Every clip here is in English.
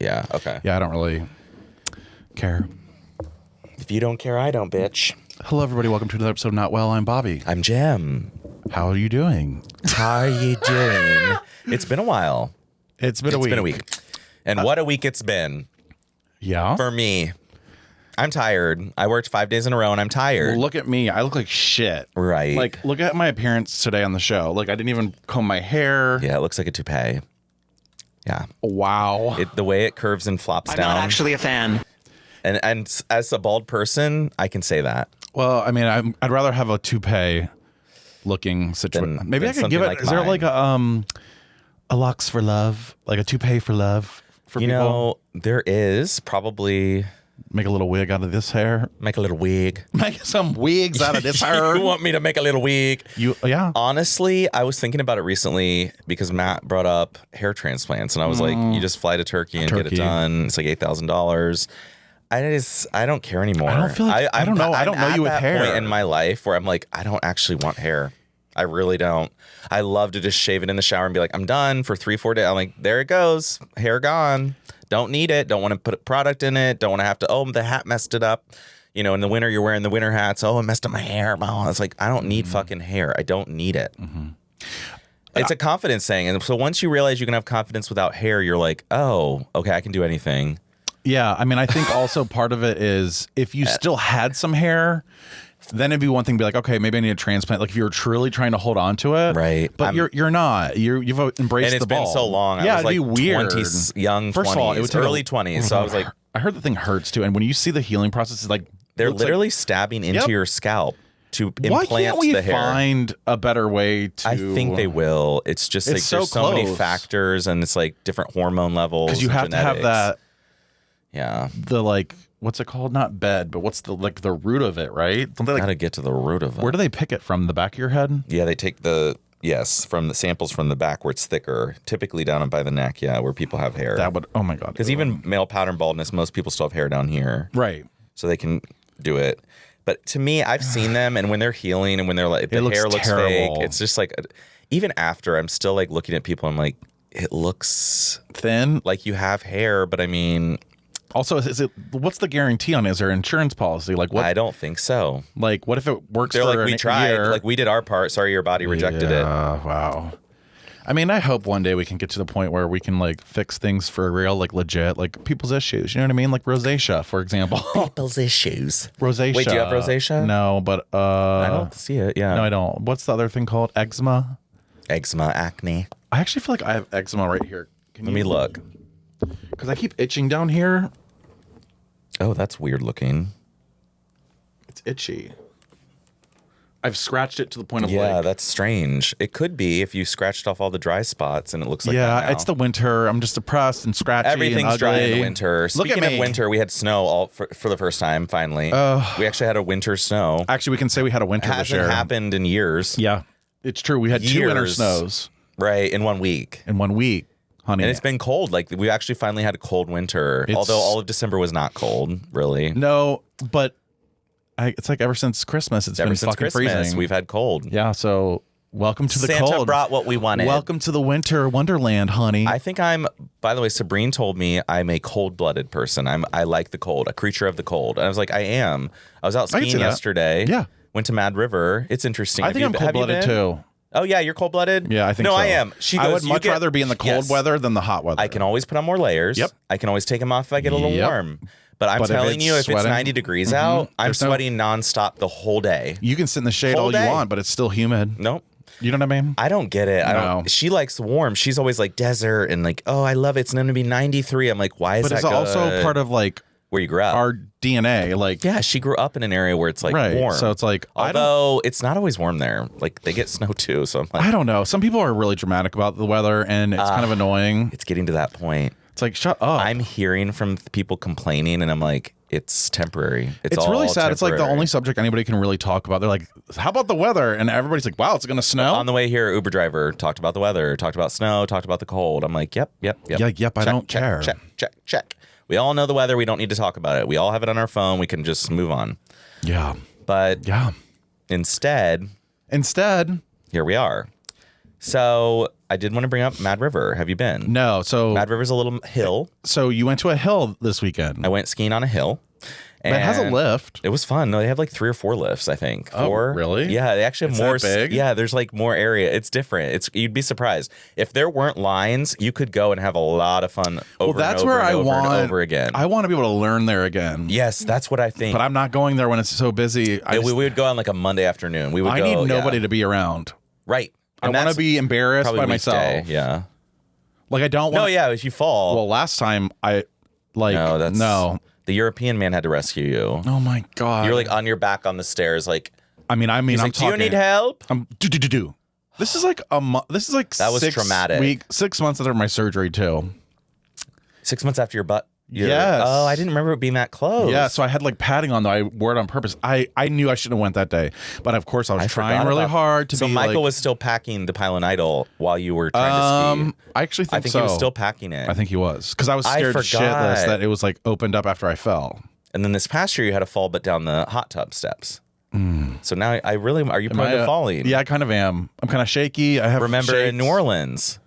Yeah, okay. Yeah, I don't really care. If you don't care, I don't, bitch. Hello, everybody. Welcome to another episode of Not Well. I'm Bobby. I'm Jim. How are you doing? How are you doing? It's been a while. It's been a week. It's been a week. And what a week it's been. Yeah? For me. I'm tired. I worked 5 days in a row and I'm tired. Well, look at me. I look like shit. Right. Like, look at my appearance today on the show. Like, I didn't even comb my hair. Yeah, it looks like a toupee. Yeah. Wow. The way it curves and flops down. I'm not actually a fan. And as a bald person, I can say that. Well, I mean, I'd rather have a toupee looking situation. Maybe I could give it. Like is there like a locks for love, like a toupee for love for people? You know, there is probably. Make a little wig out of this hair. Make a little wig. Make some wigs out of this hair. You want me to make a little wig? Yeah. Honestly, I was thinking about it recently because Matt brought up hair transplants, and I was like, you just fly to Turkey and get it done. It's like $8,000. I don't care anymore. I don't feel like I don't know. I don't know you with hair. Point in my life where I'm like, I don't actually want hair. I really don't. I love to just shave it in the shower and be like, I'm done for 3-4 days. I'm like, there it goes, hair gone. Don't need it. Don't want to put a product in it. Don't want to have to. Oh, the hat messed it up. You know, in the winter you're wearing the winter hats. Oh, it messed up my hair. Oh, it's like I don't need fucking hair. I don't need it. Mm-hmm. It's a confidence thing, and so once you realize you can have confidence without hair, you're like, oh, okay, I can do anything. Yeah, I mean, I think also part of it is if you still had some hair, then it'd be one thing to be like, okay, maybe I need a transplant. Like if you're truly trying to hold on to it, right? But you're not. You've embraced and it's the ball. been so long. Yeah, I was like it'd be weird. 20s, young First 20s, of all, it would take early 20s. So I was like, I heard the thing hurts too. And when you see the healing process, it's like they're literally stabbing into your scalp to Why implant can't we the hair. Find a better way to? I think they will. It's just like there's so many factors, and it's like different hormone levels. Because you have genetics. to have that. Yeah. The like, what's it called? Not bed, but what's the root of it, right? Don't they gotta get to the root of it. Where do they pick it from? The back of your head? Yeah, they take from the samples from the back where it's thicker, typically down by the neck. Yeah, where people have hair. That would. Oh my god. Because even male pattern baldness, most people still have hair down here. Right. So they can do it. But to me, I've seen them, and when they're healing, and when they're like the hair looks terrible. fake, it's just like even after I'm still like looking at people, I'm like, it looks thin, like you have hair, but I mean. Also, is it? What's the guarantee on it? Is there insurance policy? Like what? I don't think so. Like what if it works? They're for like we tried, year? like we did our part. Sorry, your body rejected it. Wow. I mean, I hope one day we can get to the point where we can like fix things for real, like legit, like people's issues. You know what I mean? Like rosacea, for example. People's issues. Rosacea. Wait, do you have rosacea? No, but I don't see it. Yeah. No, I don't. What's the other thing called? Eczema. Eczema, acne. I actually feel like I have eczema right here. Let me look. Because I keep itching down here. Oh, that's weird looking. It's itchy. I've scratched it to the point of yeah, that's strange. It could be if you scratched off all the dry spots and it looks like that now. It's the winter. I'm just depressed and scratchy. Everything's and dry ugly. in the winter. Speaking of winter, we had snow for the first time. Finally, we actually had a winter snow. Actually, we can say we had a winter this year. Hasn't happened in years. Yeah, it's true. We had 2 winter snows. Right, in 1 week. Honey. And it's been cold. Like we actually finally had a cold winter. Although all of December was not cold, really. No, but it's like ever since Christmas, it's been fucking freezing. We've had cold. Yeah, so welcome to the Santa cold. Santa brought what we wanted. Welcome to the winter wonderland, honey. I think by the way, Sabrine told me I'm a cold-blooded person. I like the cold, a creature of the cold. And I was like, I am. I was out skiing yesterday. Yeah. Went to Mad River. It's interesting. I think I'm cold-blooded too. Oh, yeah, you're cold-blooded? Yeah, I think so. No, I am. I would much rather be in the cold weather than the hot weather. I can always put on more layers. Yep. I can always take them off if I get a little warm. But I'm telling you, if it's 90 degrees out, I'm sweating nonstop the whole day. You can sit in the shade all you want, but it's still humid. Nope. You know what I mean? I don't get it. She likes warm. She's always like desert and like, oh, I love it. It's going to be 93. I'm like, why is that good? But it's also part of like where you grew up. Our DNA, like yeah, she grew up in an area where it's like warm. So it's like, although it's not always warm there. Like they get snow too. So I'm like, I don't know. Some people are really dramatic about the weather, and it's kind of annoying. It's getting to that point. It's like, shut up. I'm hearing from people complaining, and I'm like, it's temporary. It's really sad. Temporary. It's like the only subject anybody can really talk about. They're like, how about the weather? And everybody's like, wow, it's going to snow. On the way here, Uber driver talked about the weather, talked about snow, talked about the cold. I'm like, yep. Yeah, I don't care. Check. We all know the weather. We don't need to talk about it. We all have it on our phone. We can just move on. Yeah. But instead, here we are. So I did want to bring up Mad River. Have you been? No. So Mad River's a little hill. So you went to a hill this weekend. I went skiing on a hill. And that has a lift. It was fun. No, they have like 3 or 4 lifts, I think. Oh, 4. really? Yeah, they actually have It's more. that big? Yeah, there's like more area. It's different. You'd be surprised if there weren't lines. You could go and have a lot of fun. That's where I want and over again. I want to be able to learn there again. Yes, that's what I think. But I'm not going there when it's so busy. We would go on like a Monday afternoon. I need nobody to be around. Right. I want to be embarrassed by myself. Weekday, yeah. Like I don't want. No, yeah. If you fall. Well, last time No. The European man had to rescue you. Oh my god! You're like on your back on the stairs, like. I mean, I'm like, do you need help? Do. This is like This is like that was traumatic. 6 months after my surgery too. 6 months after your butt. Yes. Oh, I didn't remember it being that close. Yeah, so I had like padding on though. I wore it on purpose. I knew I shouldn't have went that day, but of course I was trying really hard to be. So Michael was still packing the Pylon Idol while you were trying to ski. I actually think so. He was still packing it. I think he was because I was scared shitless that it was like opened up after I fell. And then this past year you had to fall, but down the hot tub steps. So now are you prone to falling? Yeah, I kind of am. I'm kind of shaky. I have remember shakes. in New Orleans.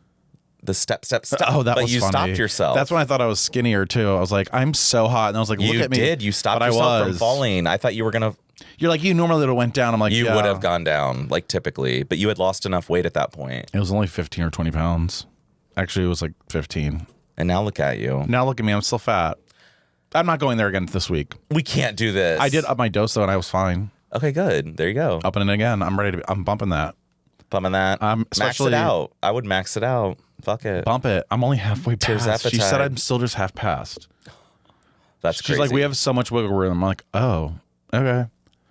The step. Oh, that but was you funny. Stopped yourself. That's when I thought I was skinnier too. I was like, I'm so hot, and I was like, look at me. You did. You stopped yourself from falling. I thought you were gonna. You're like, you normally would have went down. I'm like, you would have gone down, like typically, but you had lost enough weight at that point. It was only 15 or 20 pounds. Actually, it was like 15. And now look at you. Now look at me. I'm still fat. I'm not going there again this week. We can't do this. I did up my dose though, and I was fine. Okay, good. There you go. Upping it again. I'm ready to. I'm bumping that. Bumping that. Max it out. I would max it out. Fuck it. Bump it. I'm only halfway past. She said I'm still just half past. She's crazy. Like, we have so much wiggle room. I'm like, oh, okay.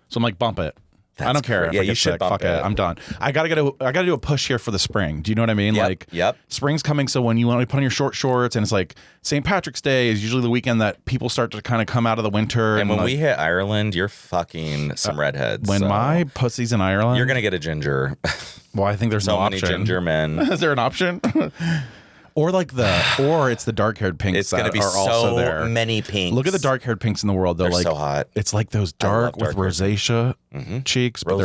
So I'm like, bump it. I don't care. Yeah, you should bump Fuck it. I'm done. I gotta do a push here for the spring. Do you know what I mean? Yep. Spring's coming, so when you want to put on your short shorts, and it's like St. Patrick's Day is usually the weekend that people start to kind of come out of the winter. And when we hit Ireland, you're fucking some redheads. When my pussy's in Ireland, you're gonna get a ginger. Well, I think there's so no many option. ginger men. Is there an option? Or it's the dark-haired pinks it's gonna that be are also so there. Many pinks. Look at the dark-haired pinks in the world. They're so hot. It's like those dark with rosacea cheeks, but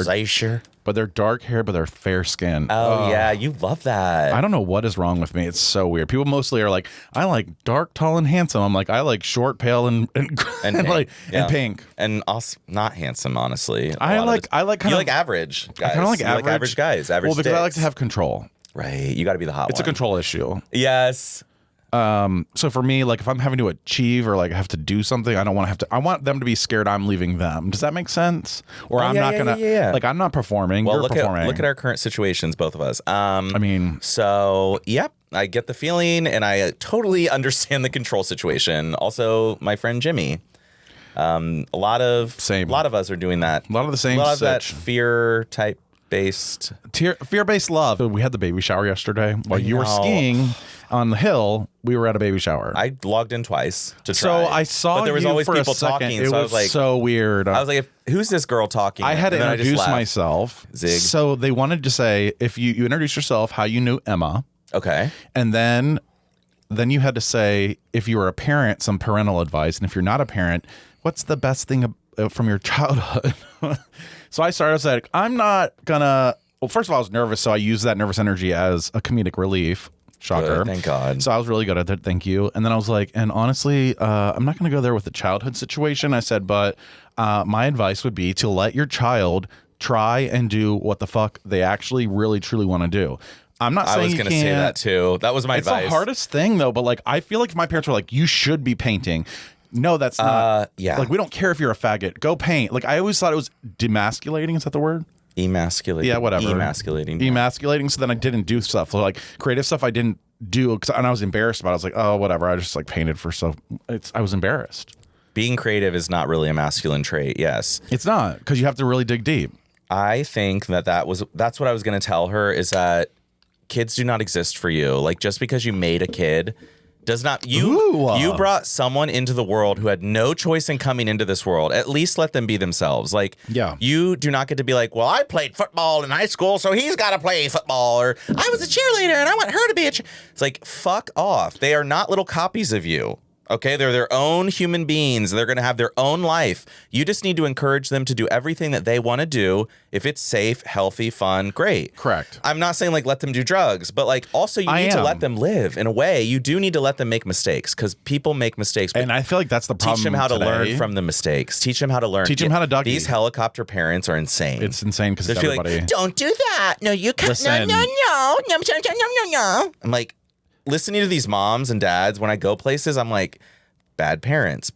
they're dark hair, but they're fair skin. Oh yeah, you love that. I don't know what is wrong with me. It's so weird. People mostly are like, I like dark, tall, and handsome. I'm like, I like short, pale, and pink. And pink. And also not handsome, honestly. I like average guys. I kind of like average guys. Average. Well, because dicks. I like to have control. Right. You got to be the hot one. It's a control issue. Yes. So for me, like if I'm having to achieve or like have to do something, I don't want to have to. I want them to be scared I'm leaving them. Does that make sense? Or I'm not gonna. Like I'm not performing. Well, you're performing. Look at our current situations, both of us. I mean, so yep, I get the feeling, and I totally understand the control situation. Also, my friend Jimmy. A lot of us are doing that. A lot of the same. A lot of that fear type. Fear-based love. We had the baby shower yesterday. While you were skiing on the hill, we were at a baby shower. I logged in twice to try. So I saw, but there was you always for people a second. talking. It so was I was like, so weird. I was like, who's this girl talking? I had to introduce myself. Zig. So they wanted to say, if you introduce yourself, how you knew Emma. Okay. And then you had to say, if you were a parent, some parental advice, and if you're not a parent, what's the best thing from your childhood? So I started. I was like, I'm not gonna. Well, first of all, I was nervous, so I used that nervous energy as a comedic relief. Shocker. Good, thank God. So I was really good at it. Thank you. And then I was like, and honestly, I'm not going to go there with the childhood situation. I said, but my advice would be to let your child try and do what the fuck they actually really, truly want to do. I'm not saying I was going to say that too. That was my advice. It's the hardest thing, though. But like, I feel like if my parents were like, you should be painting. No, that's not. Yeah. Like, we don't care if you're a faggot. Go paint. Like, I always thought it was demasculating. Is that the word? Emasculating. Yeah, whatever. Emasculating. Emasculating. So then I didn't do stuff. So like creative stuff I didn't do, and I was embarrassed about it. I was like, oh, whatever. I just like painted for stuff. I was embarrassed. Being creative is not really a masculine trait. Yes. It's not, because you have to really dig deep. I think that's what I was going to tell her, is that kids do not exist for you. Like, just because you made a kid does not. You brought someone into the world who had no choice in coming into this world. At least let them be themselves. Like, yeah. You do not get to be like, well, I played football in high school, so he's got to play football. Or I was a cheerleader and I want her to be a It's like, fuck off. They are not little copies of you. Okay, they're their own human beings. They're going to have their own life. You just need to encourage them to do everything that they want to do. If it's safe, healthy, fun, great. Correct. I'm not saying like let them do drugs, but like also you need to let them live in a way. You do need to let them make mistakes because people make mistakes. And I feel like that's the problem. Teach them how today. to learn from the mistakes. Teach them how to learn. Teach them how to doggy. These helicopter parents are insane. It's insane because it's everybody. Like, don't do that. No, you can't. Listen. No. I'm like, listening to these moms and dads when I go places, I'm like, bad parents.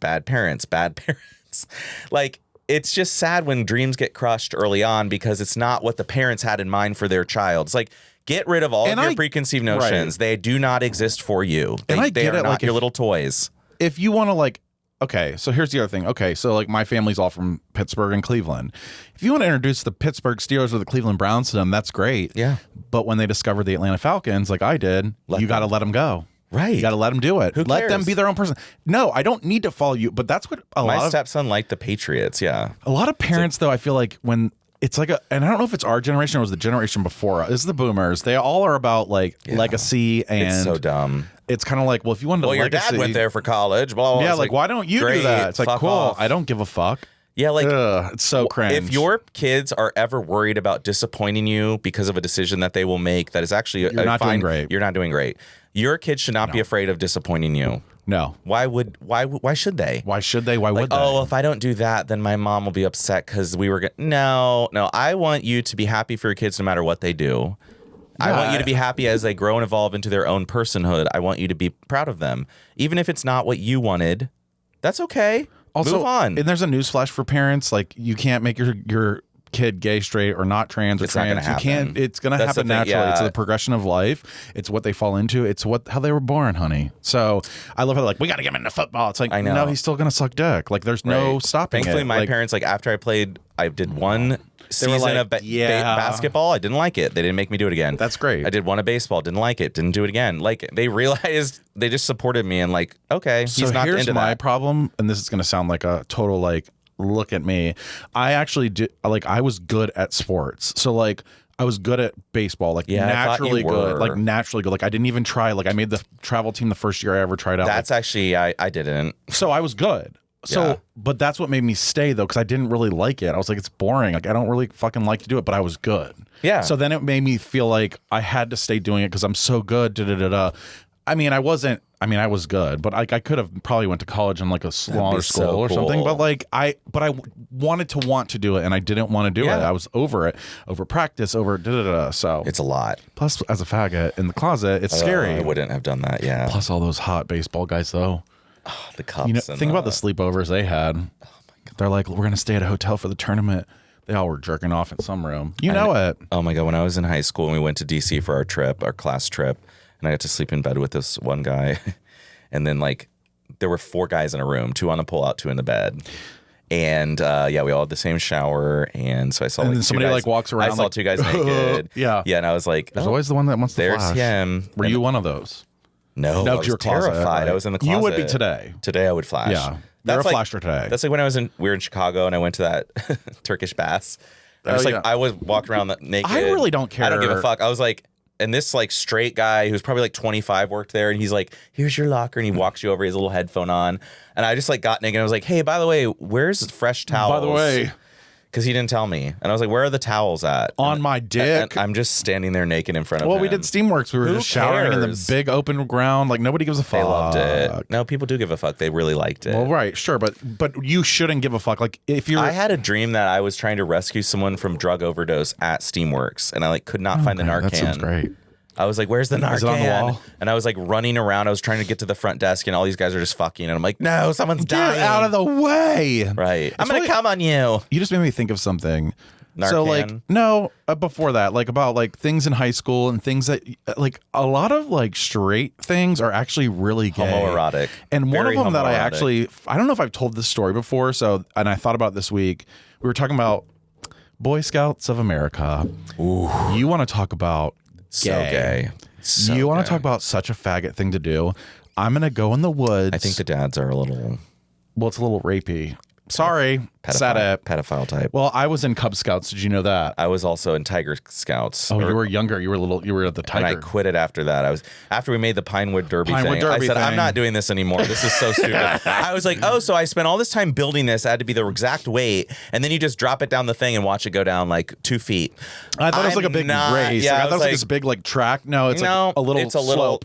Like, it's just sad when dreams get crushed early on because it's not what the parents had in mind for their child. It's like, get rid of all of your preconceived notions. Right. They do not exist for you. They are not like your little toys. If you want to like, okay, so here's the other thing. Okay, so like my family's all from Pittsburgh and Cleveland. If you want to introduce the Pittsburgh Steelers or the Cleveland Browns to them, that's great. Yeah. But when they discovered the Atlanta Falcons, like I did, you got to let them go. Right. You got to let them do it. Who let cares? them be their own person. No, I don't need to follow you. But that's what my stepson liked the Patriots. Yeah. A lot of parents, though, I feel like when it's like and I don't know if it's our generation or it was the generation before. This is the boomers. They all are about like legacy and it's so dumb. It's kind of like, well, if you wanted to your dad went there for college. Blah, blah, yeah, blah. like why don't you do that? It's like, cool. Off. I don't give a fuck. Yeah, like it's so cringe. If your kids are ever worried about disappointing you because of a decision that they will make that is actually doing great. You're not doing great. Your kids should not be afraid of disappointing you. No. Why should they? Why should they? Why would they? Oh, if I don't do that, then my mom will be upset because we were No. I want you to be happy for your kids no matter what they do. Yeah. I want you to be happy as they grow and evolve into their own personhood. I want you to be proud of them. Even if it's not what you wanted, that's okay. Also, move on. And there's a newsflash for parents. Like, you can't make your kid gay, straight, or not trans or it's trans. Not gonna you can't. It's going to happen naturally. Yeah. It's the progression of life. It's what they fall into. It's how they were born, honey. So I love how like we got to get him into football. It's like I know. No, he's still going to suck dick. Like there's no stopping. Thankfully, it. my parents after I played, I did one season of basketball. I didn't like it. They didn't make me do it again. That's great. I did one of baseball. Didn't like it. Didn't do it again. Like they realized they just supported me and like okay, he's not into that. Here's my problem, and this is going to sound like a total like. Look at me. I actually did I was good at sports. So like I was good at baseball, like naturally good. Like naturally good. Like I didn't even try. Like I made the travel team the first year I ever tried out. That's actually I didn't. So I was good. So but that's what made me stay though, because I didn't really like it. I was like, it's boring. Like I don't really fucking like to do it, but I was good. Yeah. So then it made me feel like I had to stay doing it because I'm so good. I mean, I was good, but like I could have probably went to college in like a smaller school or something. But like I wanted to do it, and I didn't want to do it. I was over it, over practice, over So it's a lot. Plus, as a faggot in the closet, it's scary. I wouldn't have done that. Yeah. Plus, all those hot baseball guys, though. Oh, the Cubs. Think about the sleepovers they had. Oh my God. They're like, we're gonna stay at a hotel for the tournament. They all were jerking off in some room. You know it. Oh my God! When I was in high school and we went to DC for our class trip. And I got to sleep in bed with this one guy. And then, like, there were 4 guys in a room, 2 on the pull-out, 2 in the bed. And, we all had the same shower. And so I saw, and somebody, like, walks around. I saw 2 guys naked. Yeah. Yeah, and I was like, there's always the one that wants to flash. There's him. Were you one of those? No, I was terrified. Right? I was in the closet. You would be today. Today I would flash. Yeah. You're a flasher today. That's like when we were in Chicago and I went to that Turkish baths. I was walking around naked. I really don't care. I don't give a fuck. I was like, and this like straight guy who's probably like 25 worked there, and he's like, "Here's your locker," and he walks you over, his little headphone on, and I just like got naked. And I was like, "Hey, by the way, where's fresh towels?" By the way, because he didn't tell me, and I was like, "Where are the towels at?" On my dick. And I'm just standing there naked in front of him. Well, we did Steamworks. We were just showering in the big open ground. Like nobody gives a fuck. They loved it. No, people do give a fuck. They really liked it. Well, right, sure, but you shouldn't give a fuck. Like if you're, I had a dream that I was trying to rescue someone from drug overdose at Steamworks, and I like could not find the Narcan. That sounds great. I was like, "Where's the Narcan?" Is it on the wall? And I was like running around. I was trying to get to the front desk, and all these guys are just fucking. And I'm like, "No, someone's dying! Get out of the way!" Right? I'm gonna come on you. You just made me think of something. Narcan. So like, no, before that, like about like things in high school and things that like a lot of like straight things are actually really gay, homoerotic. And one of them that I don't know if I've told this story before. So, and I thought about this week. We were talking about Boy Scouts of America. Ooh, you want to talk about gay? So you want to talk about such a faggot thing to do? I'm gonna go in the woods. I think the dads are a little. Well, it's a little rapey. Sorry. Said it. Pedophile type. Well, I was in Cub Scouts. Did you know that? I was also in Tiger Scouts. Oh, you were younger. You were at the Tiger. And I quit it after that. After we made the Pinewood Derby Pinewood thing. Derby I said, thing. I'm not doing this anymore. This is so stupid. I was like, oh, so I spent all this time building this. I had to be the exact weight, and then you just drop it down the thing and watch it go down like 2 feet. I thought it was like a big race. Yeah, I thought it was like this big like track. No, it's like a little slope.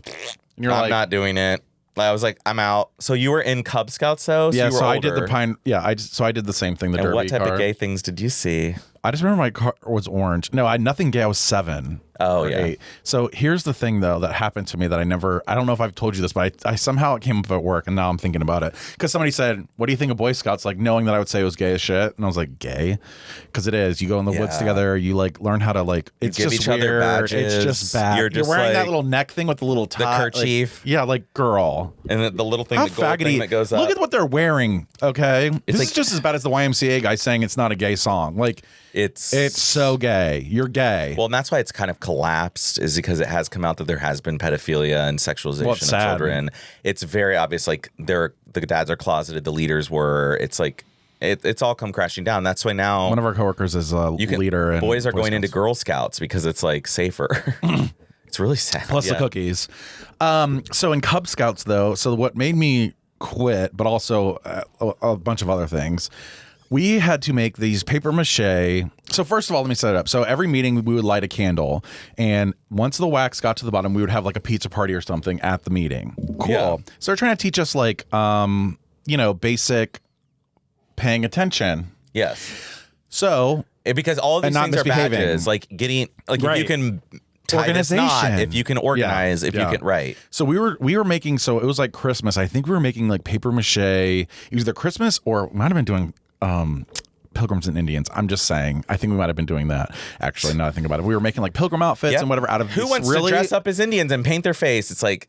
And you're I'm not doing it. I was like, I'm out. So you were in Cub Scouts though? So yeah, you were so older. I did the pine. Yeah, I did the same thing. The and derby what type car. of gay things did you see? I just remember my car was orange. No, nothing gay. I was 7. Oh, or yeah. 8. So here's the thing, though, that happened to me that I don't know if I've told you this, but I somehow it came up at work, and now I'm thinking about it. Because somebody said, what do you think of Boy Scouts? Like, knowing that I would say it was gay as shit. And I was like, gay? Because it is. You go in the woods together. You, like, learn how to, like, it's give just each other weird. badges. It's just bad. You're just wearing like, that little neck thing with the little tie. the kerchief. Like, yeah, like, girl. And the little thing, How the gold thing faggoty. that goes up. Look at what they're wearing, okay? This like- is just as bad as the YMCA guy saying it's not a gay song. Like, It's so gay. You're gay. Well, and that's why it's kind of collapsed, is because it has come out that there has been pedophilia and sexualization of sad. children. It's very obvious. Like the dads are closeted, the leaders were. It's like it's all come crashing down. That's why now one of our coworkers is a leader. And boys are Boy going into Scouts. Girl Scouts because it's like safer. It's really sad. Plus the cookies. So in Cub Scouts, though, so what made me quit, but also a bunch of other things. We had to make these paper mache. So first of all, let me set it up. So every meeting we would light a candle, and once the wax got to the bottom, we would have like a pizza party or something at the meeting. Cool. Yeah. So they're trying to teach us like, basic paying attention. Yes. So Because all of these And not things are misbehaving. badges. Like getting if Right. you can tie this knot, Organization. if you can organize, if you can right. So we were making, so it was like Christmas. I think we were making like paper mache. It was either Christmas or we might have been doing Pilgrims and Indians. I'm just saying. I think we might have been doing that. Actually, now that I think about it, we were making like pilgrim outfits Yep. and whatever out of Who this wants really to dress up as Indians and paint their face? It's like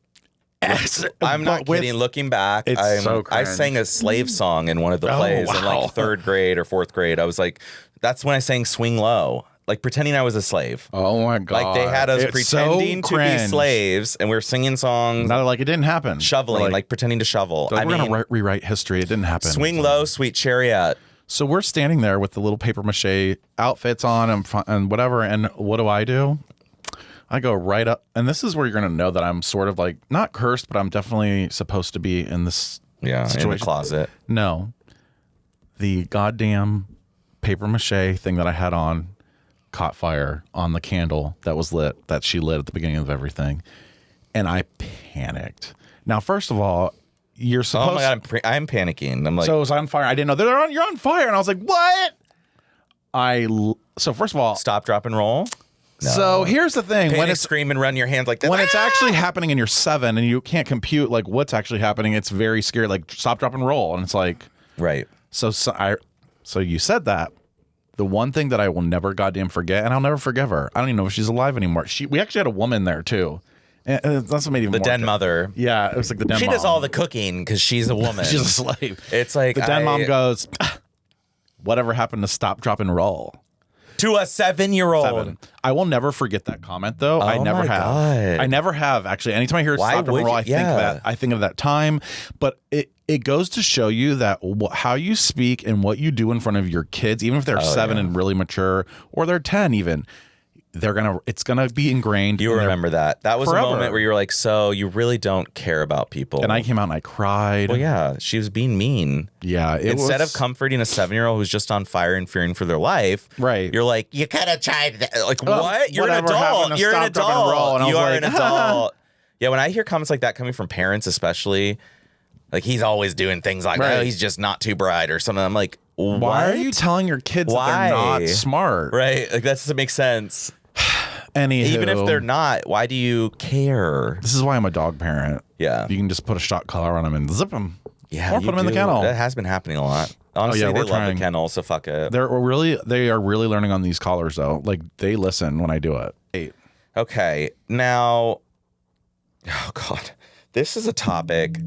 I'm not but with- kidding. Looking back, It's so I cringe. sang a slave song in one of the plays in wow. like 3rd grade or 4th grade. I was like, that's when I sang "Swing Low," like pretending I was a slave. Oh my god! Like they had us It's pretending so to be cringe. slaves, and we were singing songs, Not like it didn't happen. shoveling, We're like pretending to shovel. we're I mean, gonna rewrite history. It didn't happen. "Swing Low, Sweet Chariot." So we're standing there with the little paper mache outfits on and whatever. And what do? I go right up. And this is where you're going to know that I'm sort of like, not cursed, but I'm definitely supposed to be in this situation. In the closet. No. The goddamn paper mache thing that I had on caught fire on the candle that was lit, that she lit at the beginning of everything. And I panicked. Now, first of all, you're supposed Oh my god, I'm panicking. I'm like, so it was on fire. I didn't know you're on fire, and I was like, "What?" So first of all, stop, drop, and roll. No. so here's the thing: Panic, when it's scream, and run your hands like this. when it's actually happening, and you're 7, and you can't compute like what's actually happening, it's very scary. Like stop, drop, and roll, and it's like right. so you said that. The one thing that I will never goddamn forget, and I'll never forgive her. I don't even know if she's alive anymore. We actually had a woman there too. And that's what made it even The more den mother. Yeah, it was like the den She mom. does all the cooking because she's a woman. She's a slave. It's like The den mom goes, whatever happened to stop, drop, and roll? to a 7-year-old. 7. I will never forget that comment, though. I never my have. God. I never have, actually. Anytime I hear Why stop, drop, would and roll, you? I think of that time. But it goes to show you that how you speak and what you do in front of your kids, even if they're 7 and really mature, or they're 10 even, it's gonna be ingrained. You remember that. That was forever. a moment where you were like, so you really don't care about people. And I came out and I cried. Well, yeah, she was being mean. Yeah. Instead of comforting a 7-year-old who's just on fire and fearing for their life, Right. You're like, you could have tried that. Like, what? You're an whatever happened adult. to You're an stop, drop, and roll? adult. And I You was are like, an adult. Yeah, when I hear comments like that coming from parents, especially, like he's always doing things like, Right. oh, he's just not too bright or something. I'm like, what? Why are you telling your kids that they're Why? not smart? Right? Like that doesn't make sense. Anywho, Even if they're not, why do you care? this is why I'm a dog parent. Yeah. You can just put a shock collar on them and zip them. Yeah, Or you put them in the do. kennel. That has been happening a lot. Honestly, yeah, they we're love trying. the kennel, so fuck it. They are really learning on these collars though. Like they listen when I do it. 8. Okay, now, oh God, this is a topic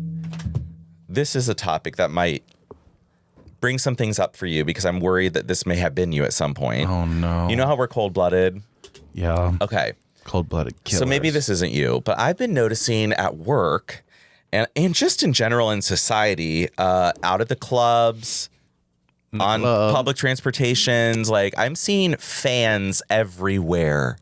that might bring some things up for you because I'm worried that this may have been you at some point. Oh no. You know how we're cold-blooded? Yeah. Okay. Cold-blooded killers. So maybe this isn't you, but I've been noticing at work and just in general in society, out at the clubs, on public transportations. Like, I'm seeing fans everywhere.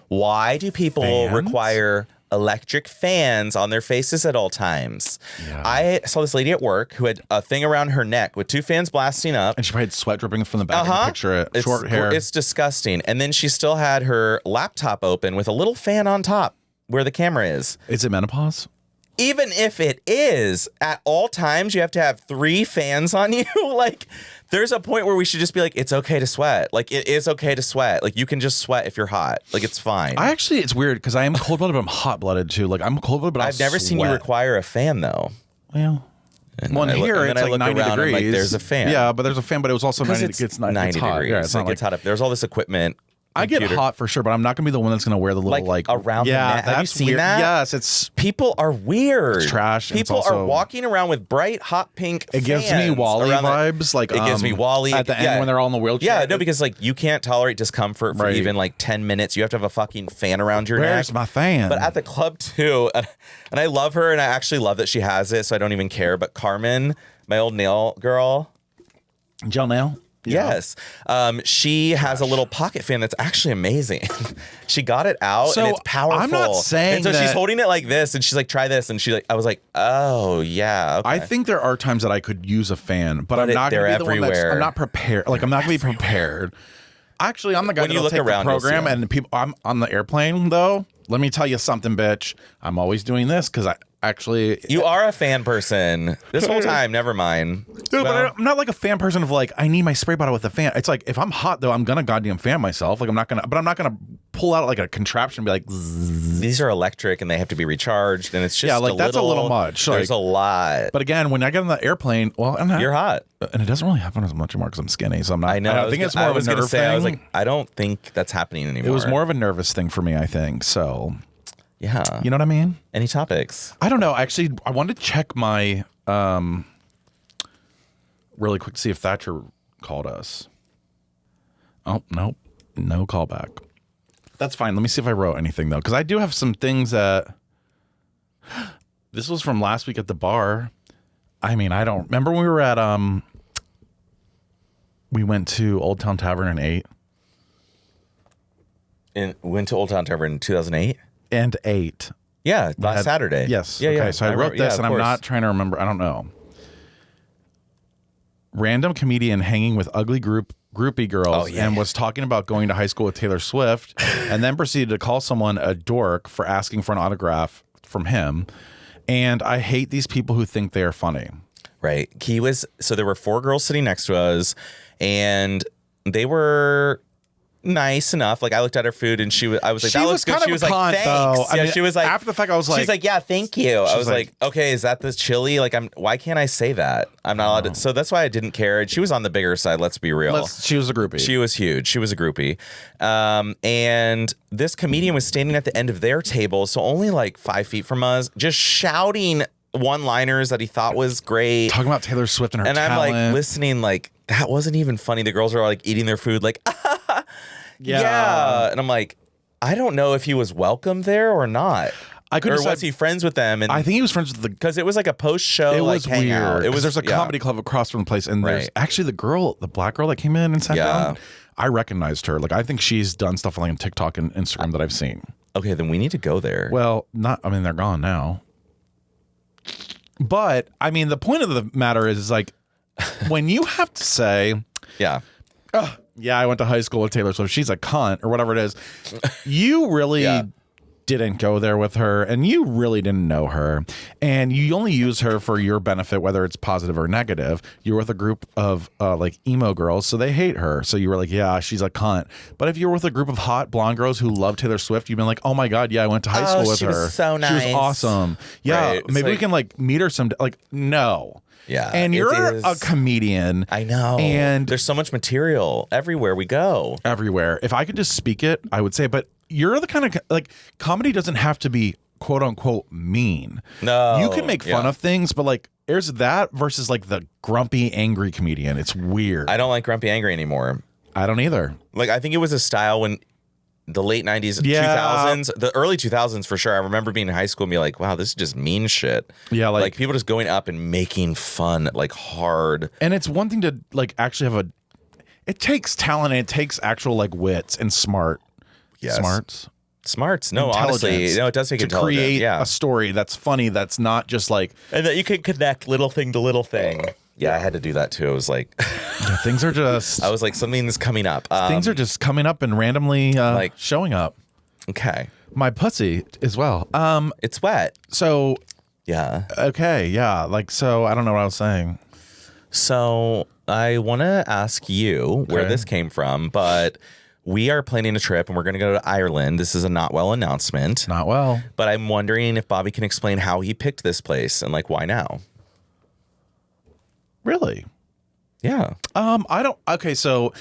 Why do people require electric fans on their faces at all times? Yeah. I saw this lady at work who had a thing around her neck with 2 fans blasting up. And she probably had sweat dripping from the back. I can picture it. Short hair. It's disgusting. And then she still had her laptop open with a little fan on top where the camera is. Is it menopause? Even if it is, at all times, you have to have 3 fans on you. Like, there's a point where we should just be like, it's okay to sweat. Like, it is okay to sweat. Like, you can just sweat if you're hot. Like, it's fine. It's weird because I am cold-blooded, but I'm hot-blooded too. Like, I'm cold-blooded, but I've never seen you require a fan, though. Well, here it's like 90 degrees. Like, there's a fan. Yeah, but there's a fan, but it was also 90 degrees. It's 90 degrees. Yeah, it's not like, hot up. There's all this equipment. I get hot for sure, but I'm not going to be the one that's going to wear the little like around the neck. Have you seen weird. that? Yes, it's people are weird. It's trash. People are walking around with bright hot pink It gives me Wall-E vibes. Like, it gives me Wall-E at the end when they're all in the wheelchair. Yeah, no, because like you can't tolerate discomfort for even like 10 minutes. You have to have a fucking fan around your neck. Where's my fan? But at the club too, and I love her, and I actually love that she has it, so I don't even care. But Carmen, my old nail girl, gel nail. Yes. She has a little pocket fan that's actually amazing. She got it out and it's powerful. I'm not saying and so she's holding it like this and she's like, try this. And I was like, oh yeah. Okay. I think there are times that I could use a fan, but I'm not going to be the one that's, I'm not prepared. Like, I'm not going to be prepared. Actually, I'm the guy that'll take the program and people, I'm on the airplane though. Let me tell you something, bitch. I'm always doing this because you are a fan person this whole time. Never mind. Dude, but I'm not like a fan person of like, I need my spray bottle with a fan. It's like, if I'm hot though, I'm gonna goddamn fan myself. Like, I'm not gonna pull out like a contraption and be like, zzz. These are electric and they have to be recharged, and it's just that's a little much. There's a lot. But again, when I get on the airplane, you're hot, and it doesn't really happen as much anymore because I'm skinny. So I'm not. I know. I think it's more of a nerve thing. I was like, I don't think that's happening anymore. It was more of a nervous thing for me, I think. So. Yeah. You know what I mean? Any topics? I don't know. Actually, I wanted to check my really quick to see if Thatcher called us. Oh, nope. No callback. That's fine. Let me see if I wrote anything, though, because I do have some things that... This was from last week at the bar. I mean, I don't... Remember when we were at... We went to Old Town Tavern and ate? Went to Old Town Tavern in 2008? And 8. Yeah, last Saturday. Yes. Yeah, okay, yeah. So I wrote this, and I'm not trying to remember. I don't know. Random comedian hanging with ugly groupie girls and was talking about going to high school with Taylor Swift, and then proceeded to call someone a dork for asking for an autograph from him. And I hate these people who think they are funny. Right. So there were 4 girls sitting next to us, and they were nice enough. Like, I looked at her food and I was like, that looks good. She was like, thanks. Yeah, she was like, after the fact, I was like, she's like, yeah, thank you. I was like, okay, is that the chili? Like, why can't I say that? I'm not allowed to. So that's why I didn't care. And she was on the bigger side. Let's be real. She was a groupie. She was huge. She was a groupie. And this comedian was standing at the end of their table, so only like 5 feet from us, just shouting one-liners that he thought was great. Talking about Taylor Swift and her talent. I'm like listening, like, that wasn't even funny. The girls are like eating their food, like, yeah. And I'm like, I don't know if he was welcome there or not. Was he friends with them? And I think he was friends with because it was like a post-show. It was weird. There's a comedy club across from the place, and there's actually the black girl that came in and sat down. I recognized her. Like, I think she's done stuff like on TikTok and Instagram that I've seen. Okay, then we need to go there. Well, they're gone now. But I mean, the point of the matter is like, when you have to say, yeah, I went to high school with Taylor Swift, she's a cunt, or whatever it is. You really didn't go there with her, and you really didn't know her, and you only use her for your benefit, whether it's positive or negative. You're with a group of like emo girls, so they hate her. So you were like, yeah, she's a cunt. But if you're with a group of hot blonde girls who love Taylor Swift, you've been like, oh my God, yeah, I went to high school with her. She was so nice. She was awesome. Yeah, maybe we can like meet her someday. Like, no. Yeah. And you're a comedian. I know. And there's so much material everywhere we go. Everywhere. If I could just speak it, I would say, but you're the kind of, like, comedy doesn't have to be quote unquote mean. No. You can make fun of things, but like, there's that versus like the grumpy, angry comedian. It's weird. I don't like grumpy, angry anymore. I don't either. Like, I think it was a style when the late 90s, Yeah. 2000s, the early 2000s for sure. I remember being in high school and be like, wow, this is just mean shit. Yeah, like people just going up and making fun, like hard. And it's one thing to like actually have it takes talent and it takes actual like wits and smarts. No, honestly, no, it does take to intelligence. create a story that's funny, that's not just like, and that you can connect little thing to little thing. Yeah, I had to do that too. I was like, things are just. I was like, something's coming up. Things are just coming up and randomly like showing up. Okay, my pussy as well. It's wet. So yeah. Okay, yeah. Like so, I don't know what I was saying. So I want to ask you where this came from, but we are planning a trip and we're going to go to Ireland. This is a not well announcement. Not well. But I'm wondering if Bobby can explain how he picked this place and like why now. Really? Yeah. I don't. Okay, so,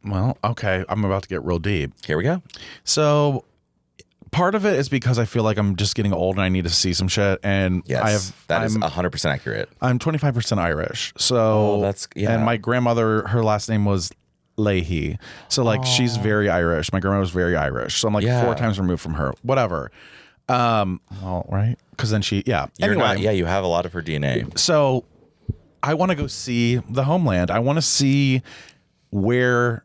well, okay. I'm about to get real deep. Here we go. So, part of it is because I feel like I'm just getting old and I need to see some shit. And yes, that is 100% accurate. I'm 25% Irish. So, and my grandmother, her last name was Leahy. So, like, she's very Irish. My grandma was very Irish. So, I'm like 4 times removed from her. Whatever. Well, right? Because then you have a lot of her DNA. So, I want to go see the homeland. I want to see where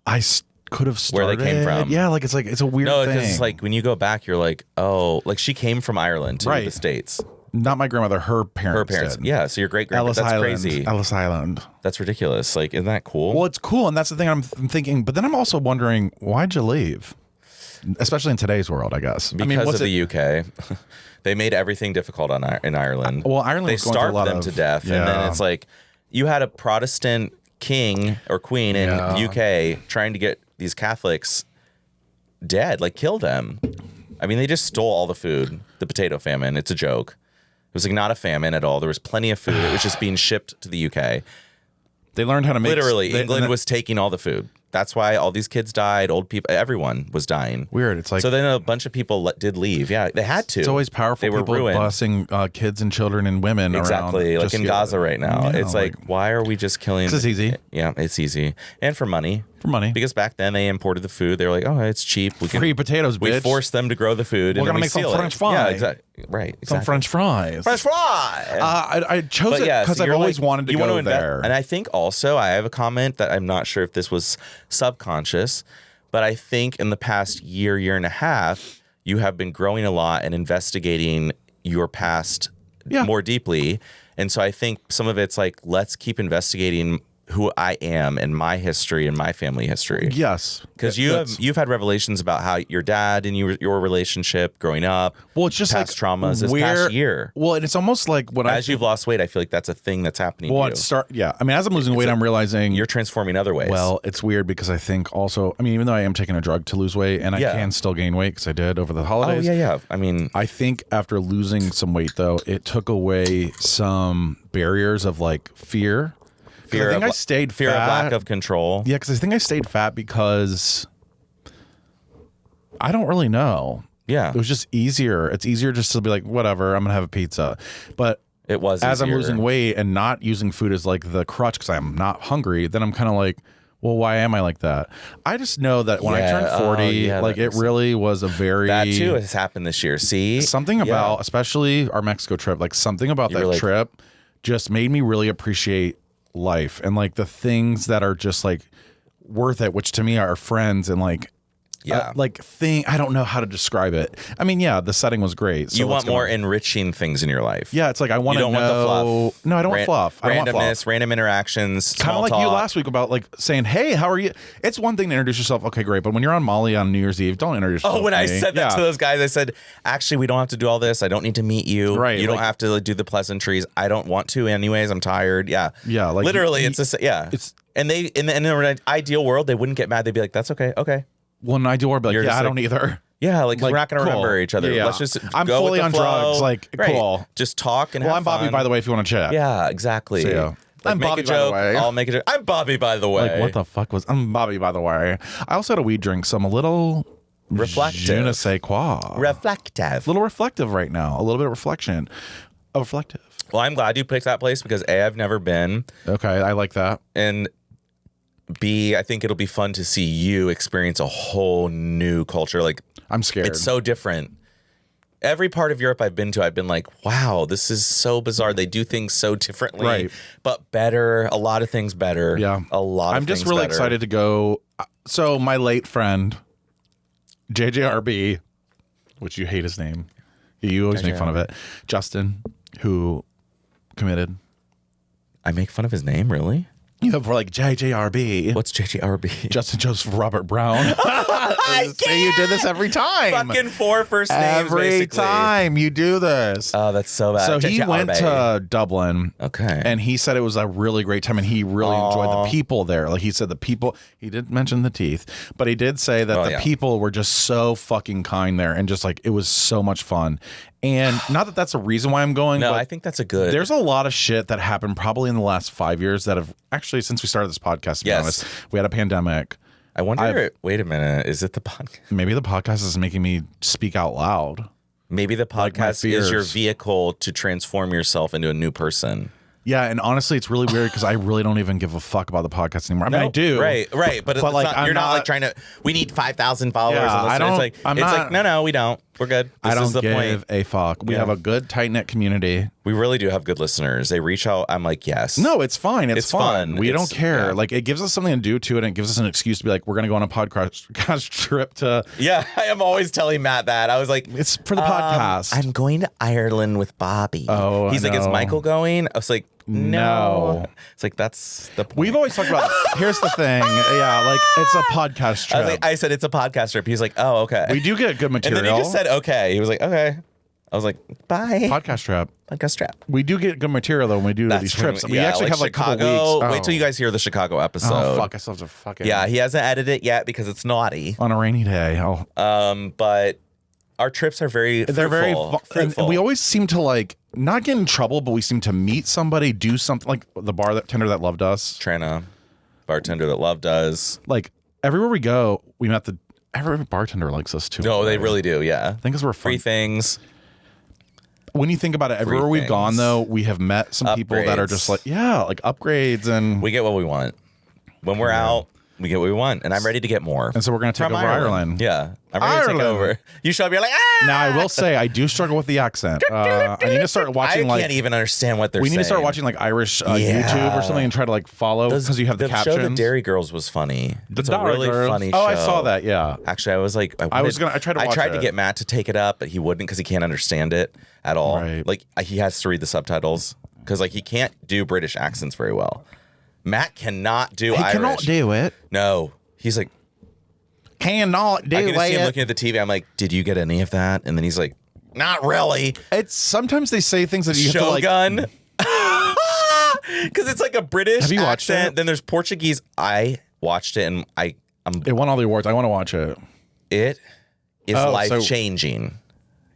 I could have started. Where they came from. Yeah, like it's a weird thing. No, because like when you go back, you're like, oh, like she came from Ireland to the States. Not my grandmother, her parents. Did. Yeah, so your great grandmother. That's crazy. Ellis Island. That's ridiculous. Like, isn't that cool? Well, it's cool, and that's the thing I'm thinking. But then I'm also wondering, why'd you leave? Especially in today's world, I guess. Because of the UK. They made everything difficult in Ireland. Well, Ireland they was going through a lot starved them to death, and then it's like you had a Protestant king or queen in the UK trying to get these Catholics dead, like kill them. I mean, they just stole all the food. The potato famine. It's a joke. It was like not a famine at all. There was plenty of food. It was just being shipped to the UK. They learned how to make. Literally, England was taking all the food. That's why all these kids died. Old people, everyone was dying. Weird. It's like so. Then a bunch of people did leave. Yeah, they had to. It's always powerful. They were people ruined. busing kids and children and women exactly around. Like in Gaza right now. It's like why are we just killing? It's easy. Yeah, it's easy and for money. Because back then they imported the food. They were like, oh, it's cheap. Free potatoes, bitch. We forced them to grow the food. We're and gonna make some French fries. Yeah, exactly. Right. Exactly. Some French fries. French fries. I chose it because I've always wanted to go there. And I think also I have a comment that I'm not sure if this was subconscious, but I think in the past year and a half, you have been growing a lot and investigating your past more deeply. And so I think some of it's like, let's keep investigating who I am and my history and my family history. Yes. Because you've had revelations about how your dad and your relationship growing up. Well, it's just past like traumas this past year. Well, and it's almost like as you've lost weight, I feel like that's a thing that's happening to you. I mean, as I'm losing weight, I'm realizing you're transforming other ways. Well, it's weird because I think also, I mean, even though I am taking a drug to lose weight and I can still gain weight because I did over the holidays. Oh, yeah. I mean, I think after losing some weight though, it took away some barriers of like fear. Fear of lack of control. Yeah, because I think I stayed fat because I don't really know. Yeah. It was just easier. It's easier just to be like, whatever, I'm going to have a pizza. But it was as easier. I'm losing weight and not using food as like the crutch because I'm not hungry, then I'm kind of like, well, why am I like that? I just know that when I turned 40, like it really was a very... That too has happened this year. See? Something about, especially our Mexico trip, like something about that trip just made me really appreciate life and like the things that are just like worth it, which to me are friends and like I don't know how to describe it. I mean, the setting was great. So you want more enriching things in your life. Yeah, it's like I want to know. Want the fluff. No, I don't want fluff. Randomness, I don't want fluff. random interactions. Kind of like you last week about like saying, "Hey, how are you?" It's one thing to introduce yourself. Okay, great, but when you're on Molly on New Year's Eve, don't introduce yourself. Oh, when I said that to those guys, I said, "Actually, we don't have to do all this. I don't need to meet you. Right? You don't have to do the pleasantries. I don't want to, anyways. I'm tired. Yeah, yeah. Like literally, it's and they in an ideal world, they wouldn't get mad. They'd be like, "That's okay, okay." Well, an ideal world, be like, I don't either. Yeah, like we're not going to remember each other. Yeah. Let's just I'm go fully with the on flow. drugs. Like, cool. Just talk and have fun. I'm Bobby, by the way, if you want to chat. Yeah, exactly. So, like, I'm make Bobby, a joke, by the way. I'll make a joke. I'm Bobby, by the way. Like, what the fuck was... I'm Bobby, by the way. I also had a weed drink, so I'm a little... reflective. Je ne sais quoi. Reflective. A little reflective right now. A little bit of reflection. Reflective. Well, I'm glad you picked that place because A, I've never been. Okay, I like that. And B, I think it'll be fun to see you experience a whole new culture. Like, I'm scared. it's so different. Every part of Europe I've been to, I've been like, wow, this is so bizarre. They do things so differently, Right. but better. A lot of things better. Yeah. A lot of I'm things just really better. excited to go. So my late friend, JJRB, which you hate his name. You always make fun of it. Justin, who committed. I make fun of his name, really? You know, for like JJRB. What's JJRB? Justin Joseph Robert Brown. Say you did this every time. Fucking 4 first names, Every basically. time you do this. Oh, that's so bad. So he went to Dublin. Okay. And he said it was a really great time and he really enjoyed the people there. Like he said the people, he didn't mention the teeth, but he did say that the people were just so fucking kind there and just like it was so much fun. And not that that's a reason why I'm going. No, but I think that's a good. there's a lot of shit that happened probably in the last 5 years that have actually, since we started this podcast, to be honest, we had a pandemic. I wonder, wait a minute, is it the podcast? Maybe the podcast is making me speak out loud. Maybe the podcast is your vehicle to transform yourself into a new person. Yeah, and honestly, it's really weird because I really don't even give a fuck about the podcast anymore. I mean, I do. Right, but it's like, not, you're not like trying to, we need 5,000 followers. Yeah, and I don't- It's I'm like, not- no, we don't. We're good. This I don't is the give point. a fuck. We Yeah. have a good, tight-knit community. We really do have good listeners. They reach out. I'm like, yes. No, it's fine. It's fun. We don't care. yeah. Like, it gives us something to do to it, and it gives us an excuse to be like, we're going to go on a podcast trip to... Yeah, I am always telling Matt that. I was like, It's for the podcast. I'm going to Ireland with Bobby. Oh, He's I like, is know. Michael going? I was like, no. No. It's like, that's the point. We've always talked about... Here's the thing. Yeah, like, it's a podcast trip. I said, it's a podcast trip. He's like, oh, okay. We do get good and material. then he just said, okay. He was like, okay. I was like, bye. Podcast trip. Podcast trip. We do get good material, though, when we do these trips. We actually like have, like, a couple Chicago. weeks. Wait till you guys hear the Chicago episode. Oh, fuck. I still have to fucking... Yeah, he hasn't edited it yet because it's naughty. On a rainy day. Oh. But our trips are very They're very fruitful. and we always seem to like not get in trouble, but we seem to meet somebody, do something like the bartender that loved us. Trina, bartender that loved us. Like everywhere we go, we met every bartender likes us too. No, they really do. Yeah, I think because we're fun. free things. When you think about it, everywhere we've gone though, we have met some people that are just like, yeah, like upgrades, and We get what we want when we're out. We get what we want, and I'm ready to get more. and so we're gonna take From over Ireland. Yeah, I'm ready to take Ireland. over. You show up, you're like, ah! Now I will say I do struggle with the accent. I need to start watching I can't even understand what they're we saying. need to start watching like Irish Yeah. YouTube or something and try to like follow because you have the captions. show The Dairy Girls was funny. It's a Dairy really Girls. funny show. Oh, I saw that. Yeah. Actually, I was like, I tried to watch to it. get Matt to take it up, but he wouldn't because he can't understand it at all. Right. Like he has to read the subtitles because like he can't do British accents very well. Matt cannot do Irish. Cannot do it. No, he's like, Cannot do I can just see him it. looking at the TV. I'm like, did you get any of that? And then he's like, not really. It's sometimes they say things that you have to like. Shogun. Because it's like a British Have you watched accent. it? Then there's Portuguese. I watched it and It won all the awards. I want to watch it. it is Oh, life changing.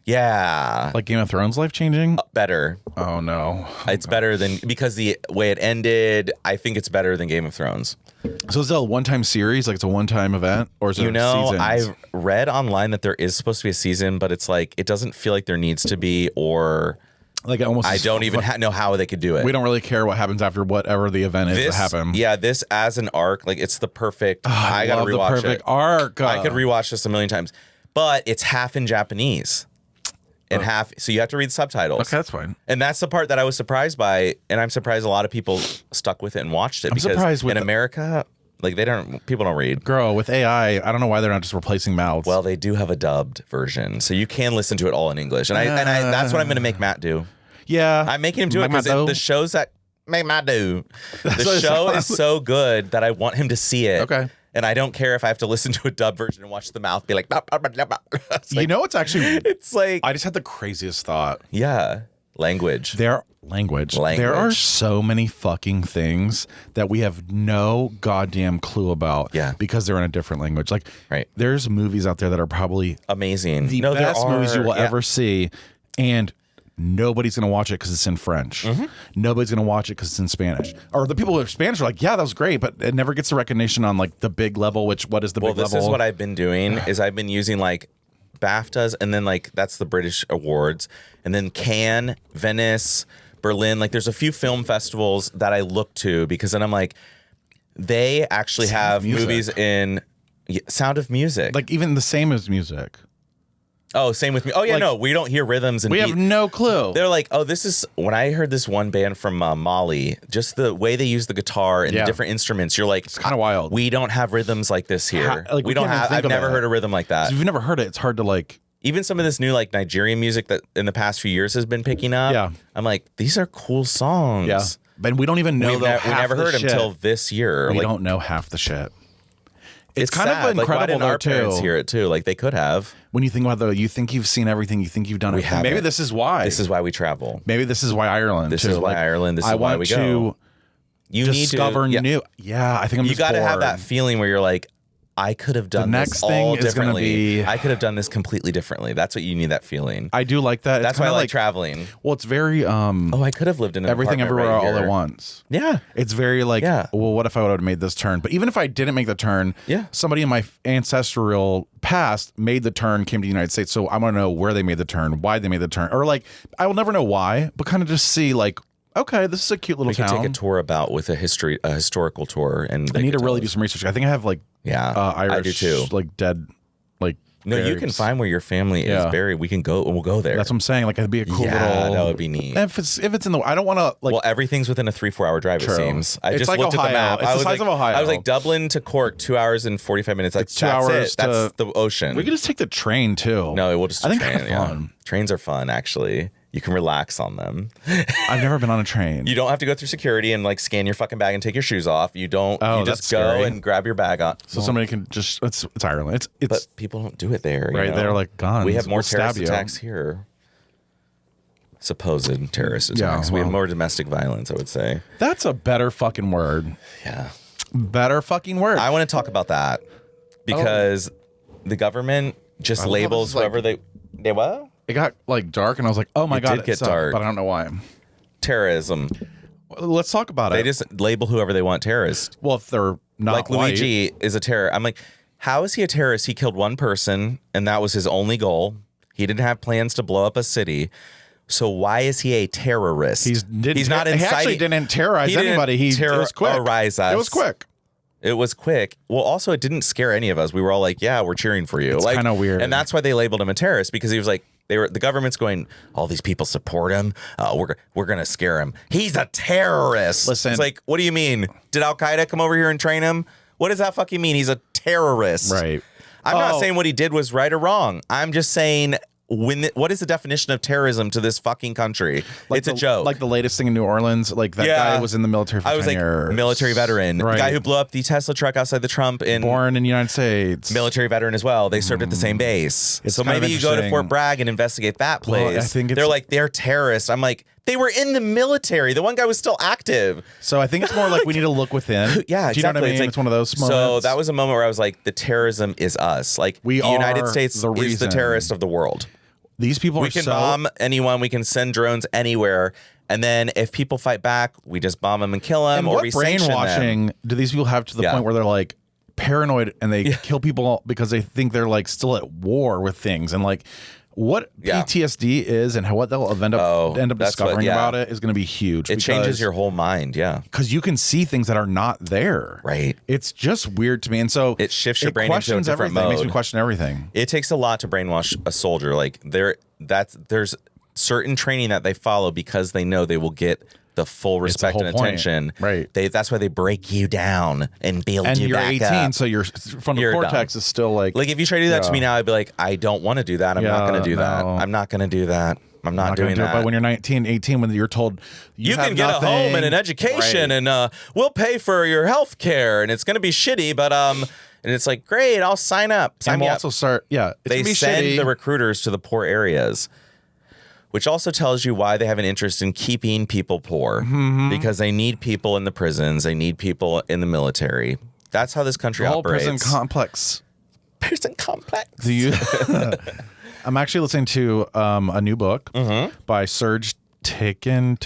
Yeah. Like Game of Thrones, life changing. Better. Oh no. It's better than because the way it ended, I think it's better than Game of Thrones. So is it a one-time series? Like it's a one-time event, or is it seasons? I've read online that there is supposed to be a season, but it's like it doesn't feel like there needs to be, or like it almost. I don't even know how they could do it. We don't really care what happens after whatever the event is that happen. Yeah, this as an arc, like it's the perfect. I gotta love the rewatch perfect it. arc. I could rewatch this a million times, but it's half in Japanese. And half, so you have to read subtitles. Okay, that's fine. And that's the part that I was surprised by, and I'm surprised a lot of people stuck with it and watched it. I'm because surprised with in America, like people don't read. Girl, with AI, I don't know why they're not just replacing mouths. Well, they do have a dubbed version, so you can listen to it all in English, and I that's what I'm going to make Matt do. yeah, I'm making him do it Make because Matt do. the shows that make Matt do. what The it show is sounds- so good that I want him to see it. Okay. And I don't care if I have to listen to a dub version and watch the mouth be like, it's you know, it's actually. it's like, I just had the craziest thought. yeah, language. There There are so many fucking things that we have no goddamn clue about. Yeah. Because they're in a different language. Like, Right. there's movies out there that are probably Amazing. the No, there best movies you will yeah. ever see, and nobody's gonna watch it because it's in French. Mm-hmm. Nobody's gonna watch it because it's in Spanish. Or the people who are Spanish are like, yeah, that was great, but it never gets the recognition on like the big level. What is the big This level? is what I've been doing is I've been using like BAFTAs, and then like that's the British awards, and then Cannes, Venice, Berlin. Like there's a few film festivals that I look to because then I'm like, They actually have movies in Sound of Music. Like even the same as music. Oh, same with me. Oh, yeah, no, we don't hear rhythms. And we have no clue. They're like, oh, this is, when I heard this one band from Mali, just the way they use the guitar and the different instruments, you're like, it's kind of wild. We don't have rhythms like this here. We don't have, I've never heard a rhythm like that. If you've never heard it, it's hard to like. Even some of this new like Nigerian music that in the past few years has been picking up. Yeah. I'm like, these are cool songs. Yeah. But we don't even know we never heard them until this year. We don't know half the shit. It's kind sad. of incredible, like, why didn't our parents hear it too? Like they could have. When you think about you think you've seen everything, you think you've done everything. Maybe this is why. This is why we travel. Maybe this is why Ireland. This is why Ireland. This is why we go. You discover need to, new. Yeah, I think I'm. You got to have that feeling where you're like, I could have done this all differently. I could have done this completely differently. That's what you need, that feeling. I do like that. That's why I like traveling. Well, it's very I could have lived in an everything everywhere right all at once. Yeah. It's very like, well, what if I would have made this turn? But even if I didn't make the turn, somebody in my ancestral past made the turn, came to the United States. So I want to know where they made the turn, why they made the turn. Or like, I will never know why, but kind of just see like, okay, this is a cute little town. We could take a tour with a historical tour. And I need to really do some research. I think I have like Irish, I do too. Like dead, like no, you can find where your family is buried. We can go and we'll go there. That's what I'm saying. Like it'd be a cool little. That would be neat. If it's in the, I don't want to like. Well, everything's within a 3-4 hour drive. True. It seems. I just like looked Ohio. at the map. It's the size of Ohio. I was like Dublin to Cork, 2 hours and 45 minutes. Like it's 2 hours. That's the ocean. We could just take the train too. No, we'll just. I think train, that's fun. Trains are fun, actually. You can relax on them. I've never been on a train. You don't have to go through security and like scan your fucking bag and take your shoes off. You don't. You just go scary. and grab your bag on. So somebody can just. It's Ireland. It's. But people don't do it there. Right. They're like guns. We have more terrorist attacks here. Supposed terrorist attacks. We have more domestic violence, I would say. That's a better fucking word. Yeah. Better fucking word. I want to talk about that because the government just labels whoever they what? It got like dark, and I was like, "Oh my god!" It did get dark, but I don't know why. Terrorism. Let's talk about it. They just label whoever they want terrorist. Well, if they're not like Luigi is a terrorist, I'm like, how is he a terrorist? He killed one person, and that was his only goal. He didn't have plans to blow up a city. So why is he a terrorist? He's not inciting. He actually didn't terrorize anybody. It was quick. Us. It was quick. It was quick. Well, also, it didn't scare any of us. We were all like, yeah, we're cheering for you. It's like, kind of weird. And that's why they labeled him a terrorist, because he was like, the government's going, all these people support him. We're going to scare him. He's a terrorist. Listen. It's like, what do you mean? Did Al-Qaeda come over here and train him? What does that fucking mean? He's a terrorist. Right. I'm not saying what he did was right or wrong. I'm just saying, what is the definition of terrorism to this fucking country? Like it's a joke. Like the latest thing in New Orleans, like that guy was in the military for 10 years. Military veteran. Right. The guy who blew up the Tesla truck outside the Trump born in the United States. Military veteran as well. They served at the same base. So maybe you go to Fort Bragg and investigate that place. Well, I think they're like, they're terrorists. I'm like, they were in the military. The one guy was still active. So I think it's more like we need to look within. Yeah, exactly. Do you know what I mean? It's one of those moments. So that was a moment where I was like, the terrorism is us. Like the United States is the terrorist of the world. These people we can bomb anyone. We can send drones anywhere. And then if people fight back, we just bomb them and kill them, or we sanction them. What brainwashing do these people have to the point where they're like paranoid and they kill people because they think they're like still at war with things? And like what PTSD is and what they'll end up discovering about it is going to be huge. It changes your whole mind, because you can see things that are not there. Right. It's just weird to me, and so it shifts your brain into a different mode. It makes me question everything. It takes a lot to brainwash a soldier. Like there's certain training that they follow because they know they will get the full respect and attention. Right. That's why they break you down and build you you're back 18, up. so your frontal cortex is still like if you try to do that to me now, I'd be like, I don't want to do that. I'm not going to do that. I'm not going to do that. I'm not doing that. But when you're 19, 18, when you're told you can get a home and an education, and we'll pay for your health care, and it's going to be shitty, but and it's like, great, I'll sign up. And we'll also start. Yeah, they send the recruiters to the poor areas, which also tells you why they have an interest in keeping people poor, because they need people in the prisons, they need people in the military. That's how this country operates. Prison complex. Prison complex. Do you? I'm actually listening to a new book by Serge Takin.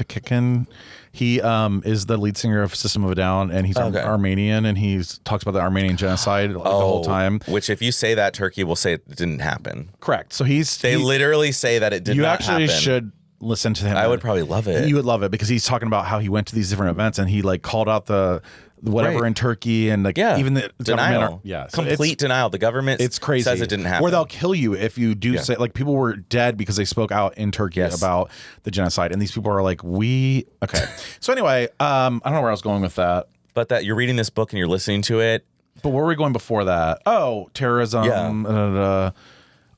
He is the lead singer of System of a Down, and he's Armenian, and he talks about the Armenian genocide the whole time. Which, if you say that, Turkey will say it didn't happen. Correct. So they literally say that it did not happen. You actually should listen to him. I would probably love it. You would love it because he's talking about how he went to these different events and he like called out the whatever in Turkey and like even the denial. Government Complete denial. The government it's crazy. says it didn't happen. Or they'll kill you if you do say, like, people were dead because they spoke out in Turkey about the genocide, and these people are like, okay. So anyway, I don't know where I was going with that. But that you're reading this book and you're listening to it. But where were we going before that? Oh, terrorism. Yeah.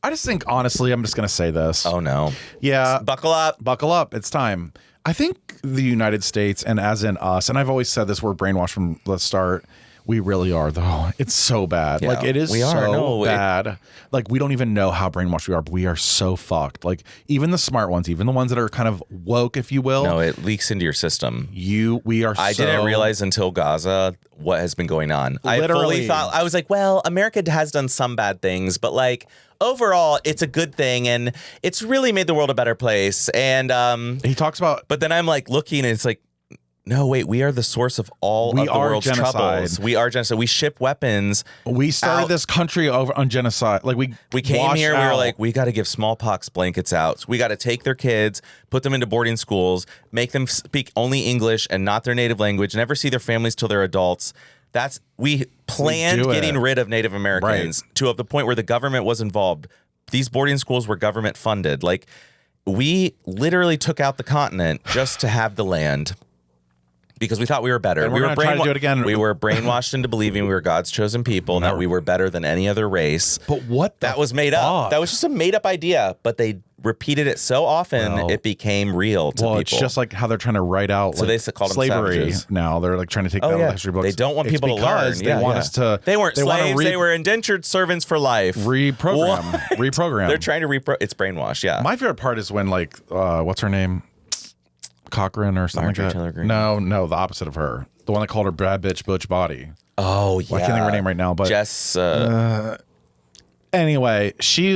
I just think, honestly, I'm just going to say this. Oh, no. Yeah. Buckle up. Buckle up. It's time. I think the United States, and as in us, and I've always said this, we're brainwashed from the start. We really are, though. It's so bad. Yeah, like, it is so bad. Like, we don't even know how brainwashed we are, but we are so fucked. Like, even the smart ones, even the ones that are kind of woke, if you will. No, it leaks into your system. I didn't realize until Gaza what has been going on. Literally. I fully thought, I was like, well, America has done some bad things, but like, overall, it's a good thing, and it's really made the world a better place. And he talks about, but then I'm like looking, and it's like, no, wait, we are the source of all of the world's troubles. We are genocide. We ship weapons. We started this country over on genocide. Like we came here, we were like, we got to give smallpox blankets out. So we got to take their kids, put them into boarding schools, make them speak only English and not their native language, never see their families till they're adults. We planned getting rid of Native Americans to the point where the government was involved. These boarding schools were government funded. Like, we literally took out the continent just to have the land. Because we thought we were better. And we were trying to do it again. We were brainwashed into believing we were God's chosen people and that we were better than any other race. But what? That was made up. That was just a made up idea. But they repeated it so often, it became real to people. It's just like how they're trying to write out so like, they call them slavery savages. now. They're like trying to take that out of the history books. They don't want people to learn. They want us to. They weren't slaves. They were indentured servants for life. Reprogram. They're trying to it's brainwash. Yeah. My favorite part is when like what's her name? Cochran or something Marjorie like that. Taylor Greene. No, the opposite of her. The one that called her bad bitch butch body. Oh yeah. Well, I can't think of her name right now, but Jess. Anyway,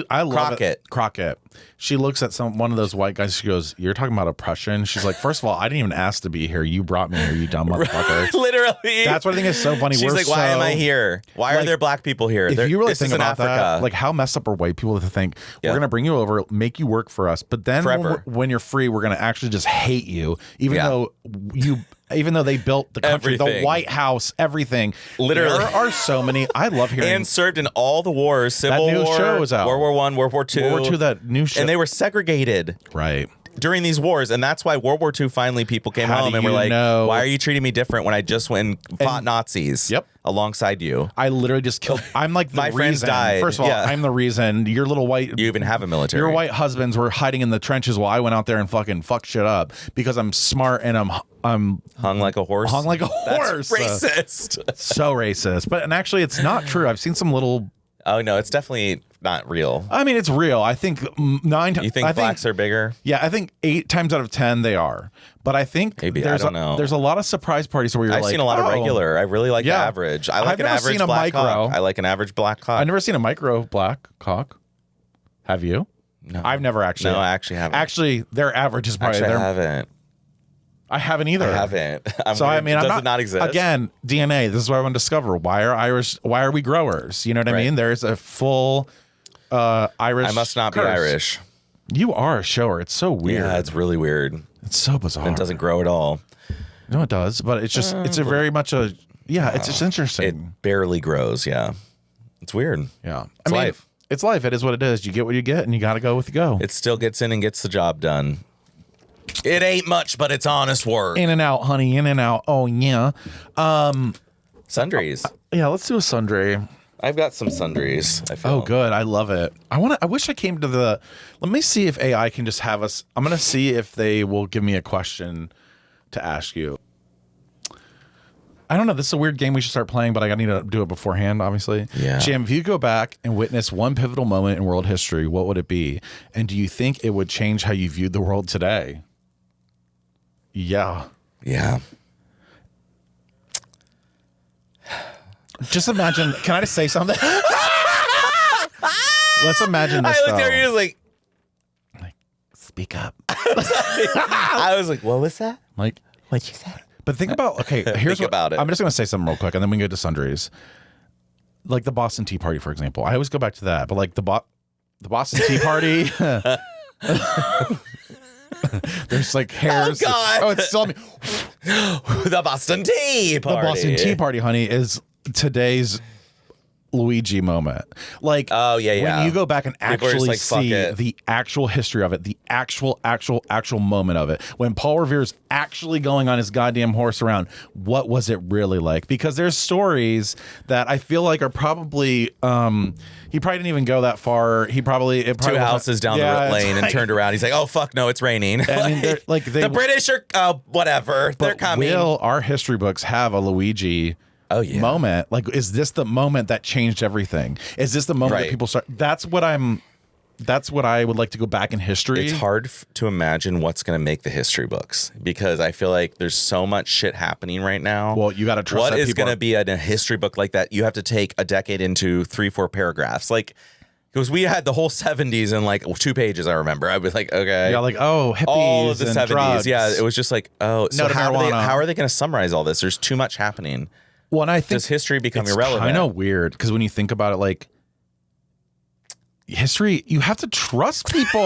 I love Crockett. Crockett. She looks at one of those white guys. She goes, "You're talking about oppression." She's like, "First of all, I didn't even ask to be here. You brought me here, you dumb motherfucker." Literally. That's what I think is so funny. She's like, "Why am I here? Why are there black people here?" If you really this think is in about Africa. that, like how messed up are white people to think we're gonna bring you over, make you work for us, but then when you're free, we're gonna actually just hate you, even though they built the country, the White House, everything. Literally. There are so many. I love hearing. And served in all the wars. Civil War, show was out. World War I, World War II. World War II, that new show. And they were segregated. Right. During these wars. And that's why World War II finally people came home and were like, why are you treating me different when I just went and fought Nazis alongside you? I literally just killed. I'm like the My reason. friends died. First of all, I'm the reason. Your little white. You even have a military. Your white husbands were hiding in the trenches while I went out there and fucking fucked shit up because I'm smart and I'm hung like a horse. Hung like a horse. That's racist. So racist. But actually, it's not true. I've seen some little. Oh no, it's definitely not real. I mean, it's real. I think You think blacks are bigger? Yeah, I think 8 times out of 10 they are. But I think maybe I don't know. There's a lot of surprise parties where you're I've seen a lot of regular. I really like the average. I like an average black cock. I like an average black cock. I've never seen a micro black cock. Have you? No, I've never actually. No, I actually haven't. Actually, their average is probably. Actually, I haven't. I haven't either. I haven't. Does it not exist? Again, DNA. This is what I want to discover. Why are we growers? You know what I mean? There's a full Irish. I must not be Irish. You are a shower. It's so weird. Yeah, it's really weird. It's so bizarre. It doesn't grow at all. No, it does, but it's just it's a very much a it's just interesting. It barely grows. Yeah, it's weird. Yeah, it's life. It's life. It is what it is. You get what you get, and you got to go with the go. It still gets in and gets the job done. It ain't much, but it's honest work. In and out, honey. In and out. Oh yeah. Sundries. Yeah, let's do a sundry. I've got some sundries. I feel. Oh, good. I love it. I wish I came to the. Let me see if AI can just have us. I'm gonna see if they will give me a question to ask you. I don't know. This is a weird game we should start playing, but I need to do it beforehand, obviously. Yeah. Jim, if you go back and witness one pivotal moment in world history, what would it be? And do you think it would change how you viewed the world today? Yeah. Yeah. Just imagine. Can I just say something? Let's imagine this. I looked at you like, speak up. I was like, what was that? Like, what'd you say? But think about, okay, here's think about it. I'm just going to say something real quick, and then we can go to sundries. Like the Boston Tea Party, for example. I always go back to that, but like the Boston Tea Party, there's like hairs. Oh, God. Oh, it's still me. The Boston Tea Party. The Boston Tea Party, honey, is today's Luigi moment. Like, oh yeah, when you go back and actually like, see the actual history of it, the actual moment of it, when Paul Revere's actually going on his goddamn horse around, what was it really like? Because there's stories that I feel like are probably he probably didn't even go that far. It probably two houses down the lane and turned around. He's like, oh fuck no, it's raining. I mean, like the British are whatever. They're coming. Will our history books have a Luigi moment? Like, is this the moment that changed everything? Is this the moment that people start? That's what I would like to go back in history. It's hard to imagine what's going to make the history books because I feel like there's so much shit happening right now. Well, you got to trust what that is going to be in a history book like that. You have to take a decade into 3-4 paragraphs. Like, because we had the whole 70s in like 2 pages, I remember. I was like, okay. Yeah, like, oh, hippies all of the and 70s. drugs. Yeah, it was just like, oh, so No, how are they going to summarize all this? There's too much happening. Well, and I think does history become it's irrelevant? Kind of weird because when you think about it, like history, you have to trust people.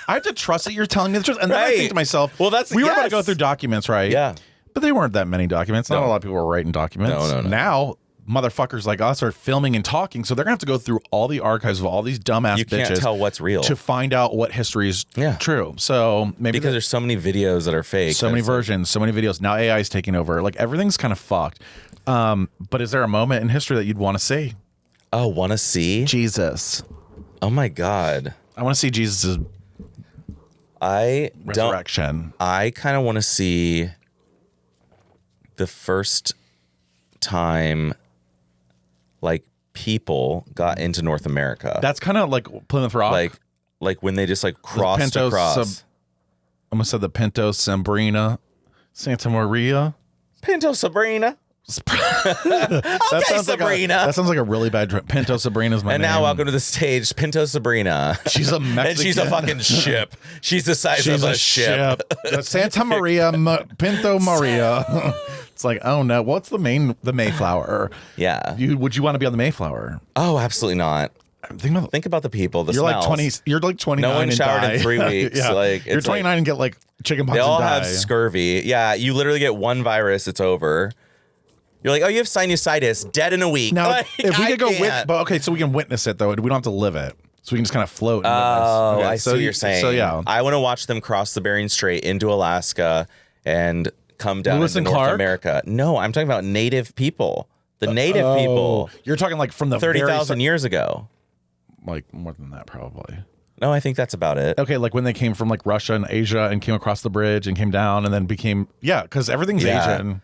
I have to trust that you're telling me the truth. And then I think to myself, well, we were about to go through documents, right? Yeah. But they weren't that many documents. Not a lot of people were writing documents. No. Now, motherfuckers like us are filming and talking, so they're gonna have to go through all the archives of all these dumbass you bitches. Can't tell what's real to find out what history is true. So maybe because there's so many videos that are fake, so many versions, so many videos. Now AI is taking over. Like everything's kind of fucked. But is there a moment in history that you'd want to see? Oh, want to see Jesus? Oh my God! I want to see Jesus' resurrection. I kind of want to see the first time like people got into North America. That's kind of like Plymouth Rock. Like when they just like crossed across. I almost said the Pinto Sabrina, Santa Maria. Pinto Sabrina. That sounds Sabrina. That sounds like a really bad drink. Pinto Sabrina's my name. And now welcome to the stage, Pinto Sabrina. She's a Mexican. And she's a fucking ship. She's the size of a ship. Santa Maria, Pinto Maria. It's like, oh no, what's the Mayflower? Yeah. Would you want to be on the Mayflower? Oh, absolutely not. Think about the people. You're smells. like 20. You're like 29. No one showered in 3 weeks. Yeah. Like you're 29 and get like chicken pox. They all and die. have scurvy. Yeah, you literally get one virus. It's over. You're like, oh, you have sinusitis. Dead in a week. Now, like, if we could go, but okay, so we can witness it though. We don't have to live it, so we can just kind of float. And oh, okay, I see what you're saying. So yeah, I want to watch them cross the Bering Strait into Alaska and come down Lewis into and North Clark? America. No, I'm talking about native people. The native people. You're talking like from the 30,000 years ago. Like more than that, probably. No, I think that's about it. Okay, like when they came from like Russia and Asia and came across the bridge and came down and then became because everything's Asian.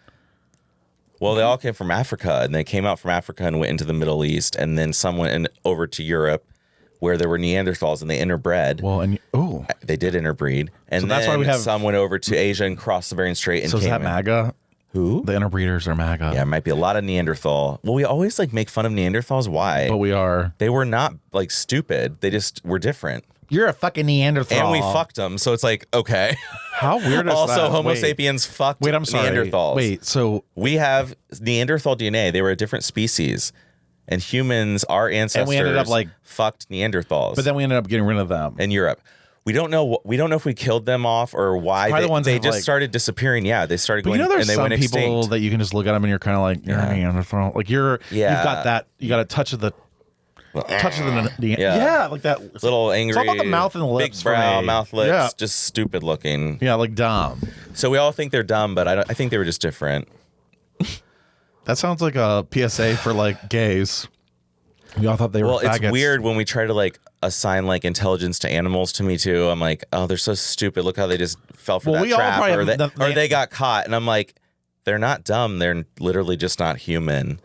Well, they all came from Africa, and they came out from Africa and went into the Middle East, and then some went over to Europe, where there were Neanderthals, and they interbred. Well, and they did interbreed, and so that's why we have some went over to Asia and crossed the Bering Strait. And so is that MAGA? Who? The interbreeders are MAGA. Yeah, it might be a lot of Neanderthal. Well, we always like make fun of Neanderthals. Why? But we are. They were not like stupid. They just were different. You're a fucking Neanderthal. And we fucked them, so it's like, okay. How weird is also, that? Also, Homo sapiens fucked I'm sorry. Neanderthals. Wait, so we have Neanderthal DNA. They were a different species. And humans, our ancestors, and we ended up like fucked Neanderthals. But then we ended up getting rid of them. In Europe. We don't know if we killed them off or why they just started disappearing. Yeah, they started going and they went extinct. There's some people that you can just look at them and you're kind of like, you're a Neanderthal. Like you've got that, you got a touch of the like that little angry. It's all about the mouth and the lips. Big brow, mouth, lips, just stupid looking. Yeah, like dumb. So we all think they're dumb, but I think they were just different. That sounds like a PSA for like gays. We all thought they were faggots. It's weird when we try to like assign like intelligence to animals to me too. I'm like, oh, they're so stupid. Look how they just fell for that trap, or they got caught. And I'm like, they're not dumb. They're literally just not human.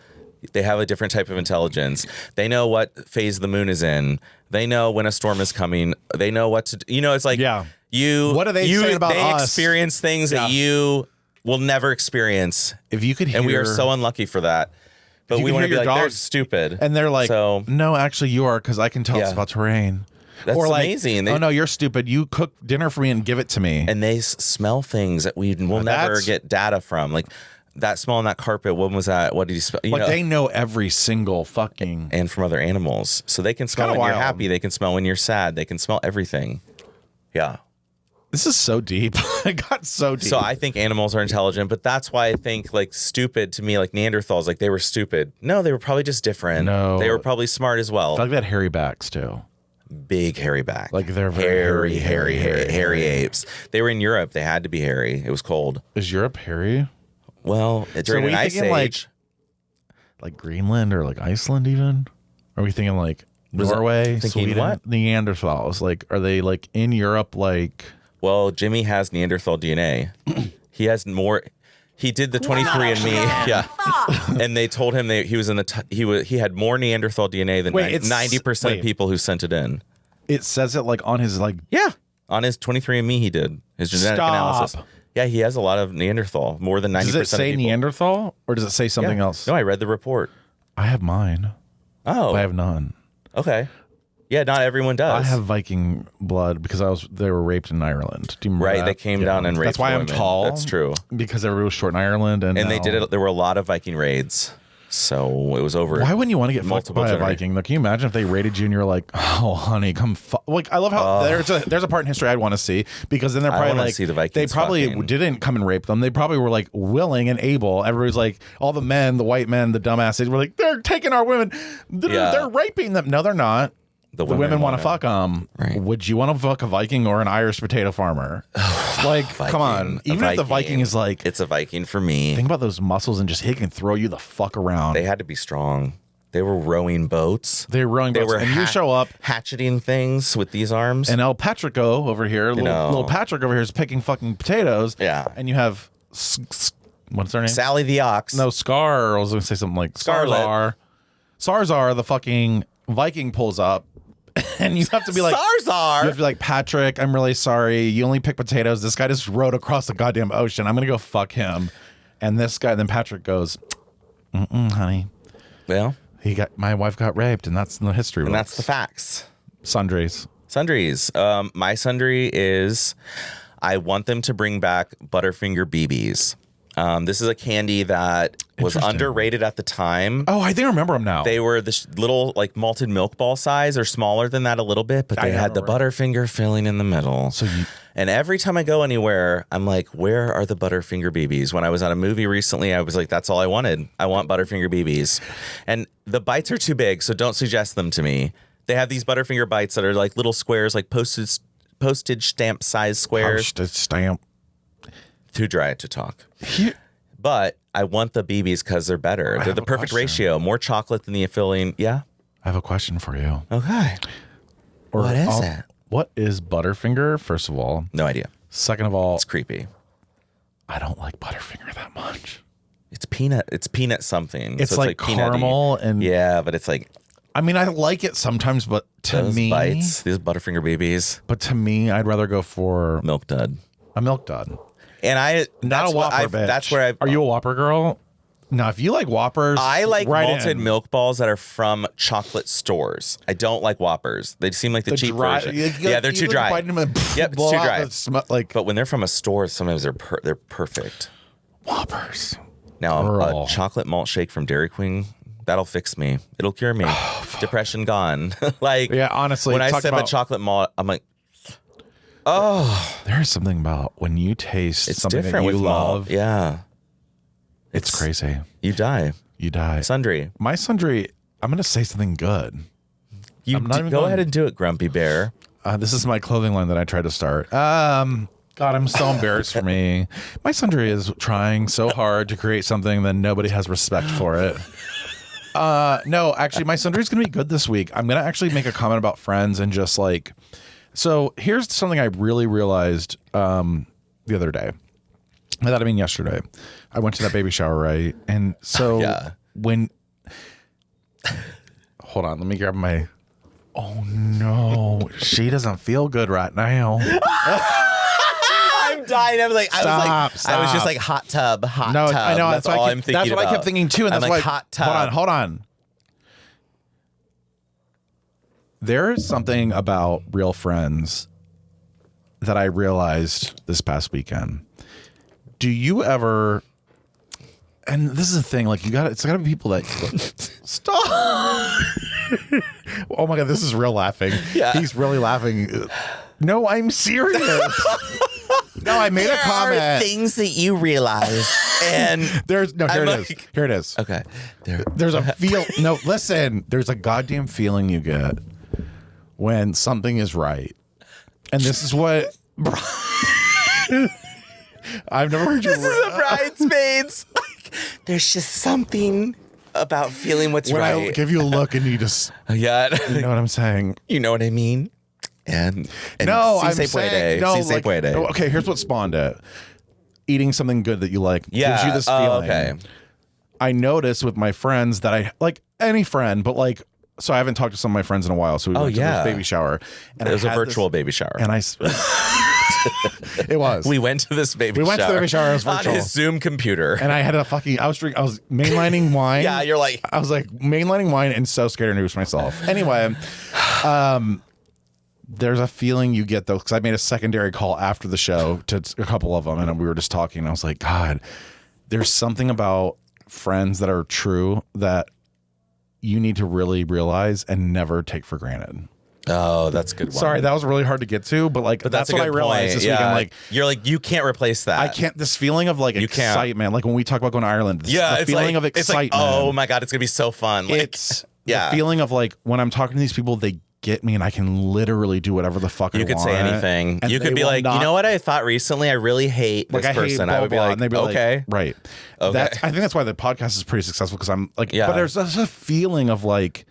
They have a different type of intelligence. They know what phase the moon is in. They know when a storm is coming. They know what to do. You know, it's like, what are they saying about us? They experience things that you will never experience. If you could hear, and we are so unlucky for that. But we want to be like, they're stupid. And they're like, no, actually you are, because I can tell it's about terrain. That's or like, amazing. Oh, no, you're stupid. You cook dinner for me and give it to me. And they smell things that we will never get data from. Like that smell on that carpet. When was that? What did you smell? They know every single fucking. And from other animals. So they can smell when you're happy. They can smell when you're sad. They can smell everything. Yeah. This is so deep. It got so deep. So I think animals are intelligent, but that's why I think like stupid to me, like Neanderthals, like they were stupid. No, they were probably just different. No. They were probably smart as well. I feel like they had hairy backs too. Big hairy back. Like they're very hairy apes. They were in Europe. They had to be hairy. It was cold. Is Europe hairy? Well, during an ice age. Like Greenland or like Iceland even? Are we thinking like Norway, Sweden? What? Neanderthals. Like, are they like in Europe like... Well, Jimmy has Neanderthal DNA. He has more. He did the 23andMe, yeah, and they told him he was in the he had more Neanderthal DNA than 90% of people who sent it in. It says it like on his like on his 23andMe he did his genetic analysis. Yeah, he has a lot of Neanderthal, more than 90%. Does it say Neanderthal or does it say something else? No, I read the report. I have mine. Oh, I have none. Okay. Yeah, not everyone does. I have Viking blood because they were raped in Ireland. Do you remember that? They came down and raped That's why women. I'm tall. That's true. Because everybody was short in Ireland. And they did it. There were a lot of Viking raids. So it was over. Why wouldn't you want to get fucked by a generations. Viking? Like, can you imagine if they raided you and you're like, oh, honey, come like, I love how there's a part in history I'd want to see because then they're probably like, see the Vikings they probably fucking. didn't come and rape them. They probably were like willing and able. Everybody's like, all the men, the white men, the dumbasses were like, they're taking our women. They're raping them. No, they're not. The women want to fuck them. Right. Would you want to fuck a Viking or an Irish potato farmer? Like, come on. Even if the Viking is like... It's a Viking for me. Think about those muscles and just he can throw you the fuck around. They had to be strong. They were rowing boats. They were rowing boats. And you show up... hatcheting things with these arms. And El Patrico over here, little Patrick over here is picking fucking potatoes. Yeah. And you have... What's her name? Sally the Ox. No, Scar. I was going to say something like Scarlet. Sarzar, the fucking Viking pulls up. And you have to be like Sarzar. You have to be like, Patrick, I'm really sorry. You only pick potatoes. This guy just rode across the goddamn ocean. I'm gonna go fuck him. And this guy, then Patrick goes, honey. Well, my wife got raped, and that's the history. And that's the facts. Sundries. My sundry is I want them to bring back Butterfinger BBs. This is a candy that was underrated at the time. Oh, I think I remember them now. They were this little like malted milk ball size or smaller than that a little bit, but they had the Butterfinger filling in the middle. And every time I go anywhere, I'm like, where are the Butterfinger BBs? When I was on a movie recently, I was like, that's all I wanted. I want Butterfinger BBs. And the bites are too big, so don't suggest them to me. They have these Butterfinger bites that are like little squares, like postage stamp size squares. Postage stamp. Too dry to talk. But I want the BBs because they're better. They're the perfect ratio. More chocolate than the filling. Yeah? I have a question for you. Okay. What is it? What is Butterfinger, first of all? No idea. Second of all, it's creepy. I don't like Butterfinger that much. It's peanut something. It's like caramel and... Yeah, but it's like... I mean, I like it sometimes, but those bites, these Butterfinger BBs. But to me, I'd rather go for... Milk Dud. A Milk Dud. And not a Whopper bitch. That's where Are you a Whopper girl? No, if you like Whoppers, I like malted milk balls that are from chocolate stores. I don't like Whoppers. They seem like the cheap version. Yeah, they're too dry. Yep, it's too dry. But when they're from a store, sometimes they're perfect. Whoppers. Now, a chocolate malt shake from Dairy Queen, that'll fix me. It'll cure me. Depression gone. Like, yeah, honestly, when I sip a chocolate malt, I'm like, oh, there's something about when you taste something that you love. Malt. Yeah. It's crazy. You die. Sundry. My sundry, I'm going to say something good. Go ahead and do it, Grumpy Bear. This is my clothing line that I tried to start. God, I'm so embarrassed for me. My sundry is trying so hard to create something that nobody has respect for it. No, actually, my sundry is going to be good this week. I'm going to actually make a comment about friends and just like... So here's something I really realized the other day. I mean yesterday. I went to that baby shower, right? And so when... Hold on, let me grab my... Oh, no. She doesn't feel good right now. I'm dying. I was just like hot tub. I know. That's all I'm thinking about. That's what I kept thinking too. And that's like hot tub. Hold on. There is something about real friends that I realized this past weekend. Do you ever, and this is the thing, like it's gotta be people that stop. Oh my God, this is real laughing. Yeah. He's really laughing. No, I'm serious. No, I made a comment. There are things that you realize, and Here I'm it is. Here it is. Okay. There's a feel. No, listen. There's a goddamn feeling you get when something is right, and this is what. I've never heard you. This is a bridesmaids. There's just something about feeling what's when right. I give you a look and you just. Yeah. You know what I'm saying? You know what I mean? And no, si I'm se saying puede, no. si se puede. Okay, here's what spawned it. Eating something good that you like Yeah. gives you this feeling. Okay. I noticed with my friends that I like any friend, but like, so I haven't talked to some of my friends in a while. So we went to this baby shower, and It was a virtual baby shower. and I. It was. We went to this baby shower. We went to the baby shower. It was virtual. On his Zoom computer. And I had a fucking. I was mainlining wine. Yeah, you're like. I was like mainlining wine and so scared to introduce myself. Anyway, there's a feeling you get though, because I made a secondary call after the show to a couple of them, and we were just talking. And I was like, God, there's something about friends that are true that you need to really realize and never take for granted. Oh, that's a good one. Sorry, that was really hard to get to, but that's what I realized this weekend. Like, you're like, you can't replace that. I can't. This feeling of like excitement, like when we talk about going to Ireland, the feeling of excitement. It's like, oh my God, it's gonna be so fun. Like, it's the feeling of like when I'm talking to these people, they get me, and I can literally do whatever the fuck I want. You could say anything. You could be like, you know what I thought recently? I really hate this person. I would be like, and they'd be okay, like, right. Okay. I think that's why the podcast is pretty successful, because I'm like, but there's a feeling of like.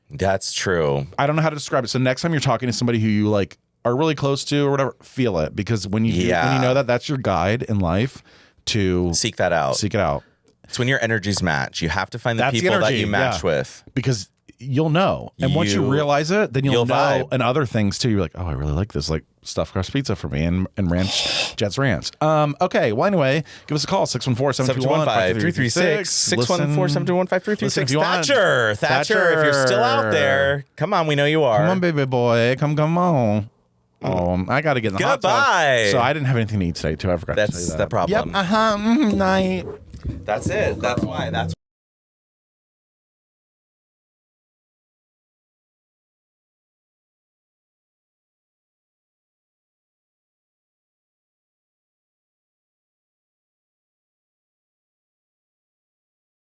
That's true. I don't know how to describe it. So next time you're talking to somebody who you like are really close to or whatever, feel it, because when you know that, that's your guide in life to seek that out. Seek it out. It's when your energies match. You have to find the people that you match with, because you'll know. And once you realize it, then you'll know vibe. And other things too. You're like, oh, I really like this, like stuffed crust pizza for me and ranch, Jets Ranch. Okay. Well, anyway, give us a call, 614-721-5336. 614-721-5336. Thatcher, if you're still out there, come on, we know you are. Come on, baby boy. Come on. Oh, I got to get in the hot tub. Goodbye. So I didn't have anything to eat today too. I forgot to tell you that. That's the problem. Yep. Night. That's it. That's why.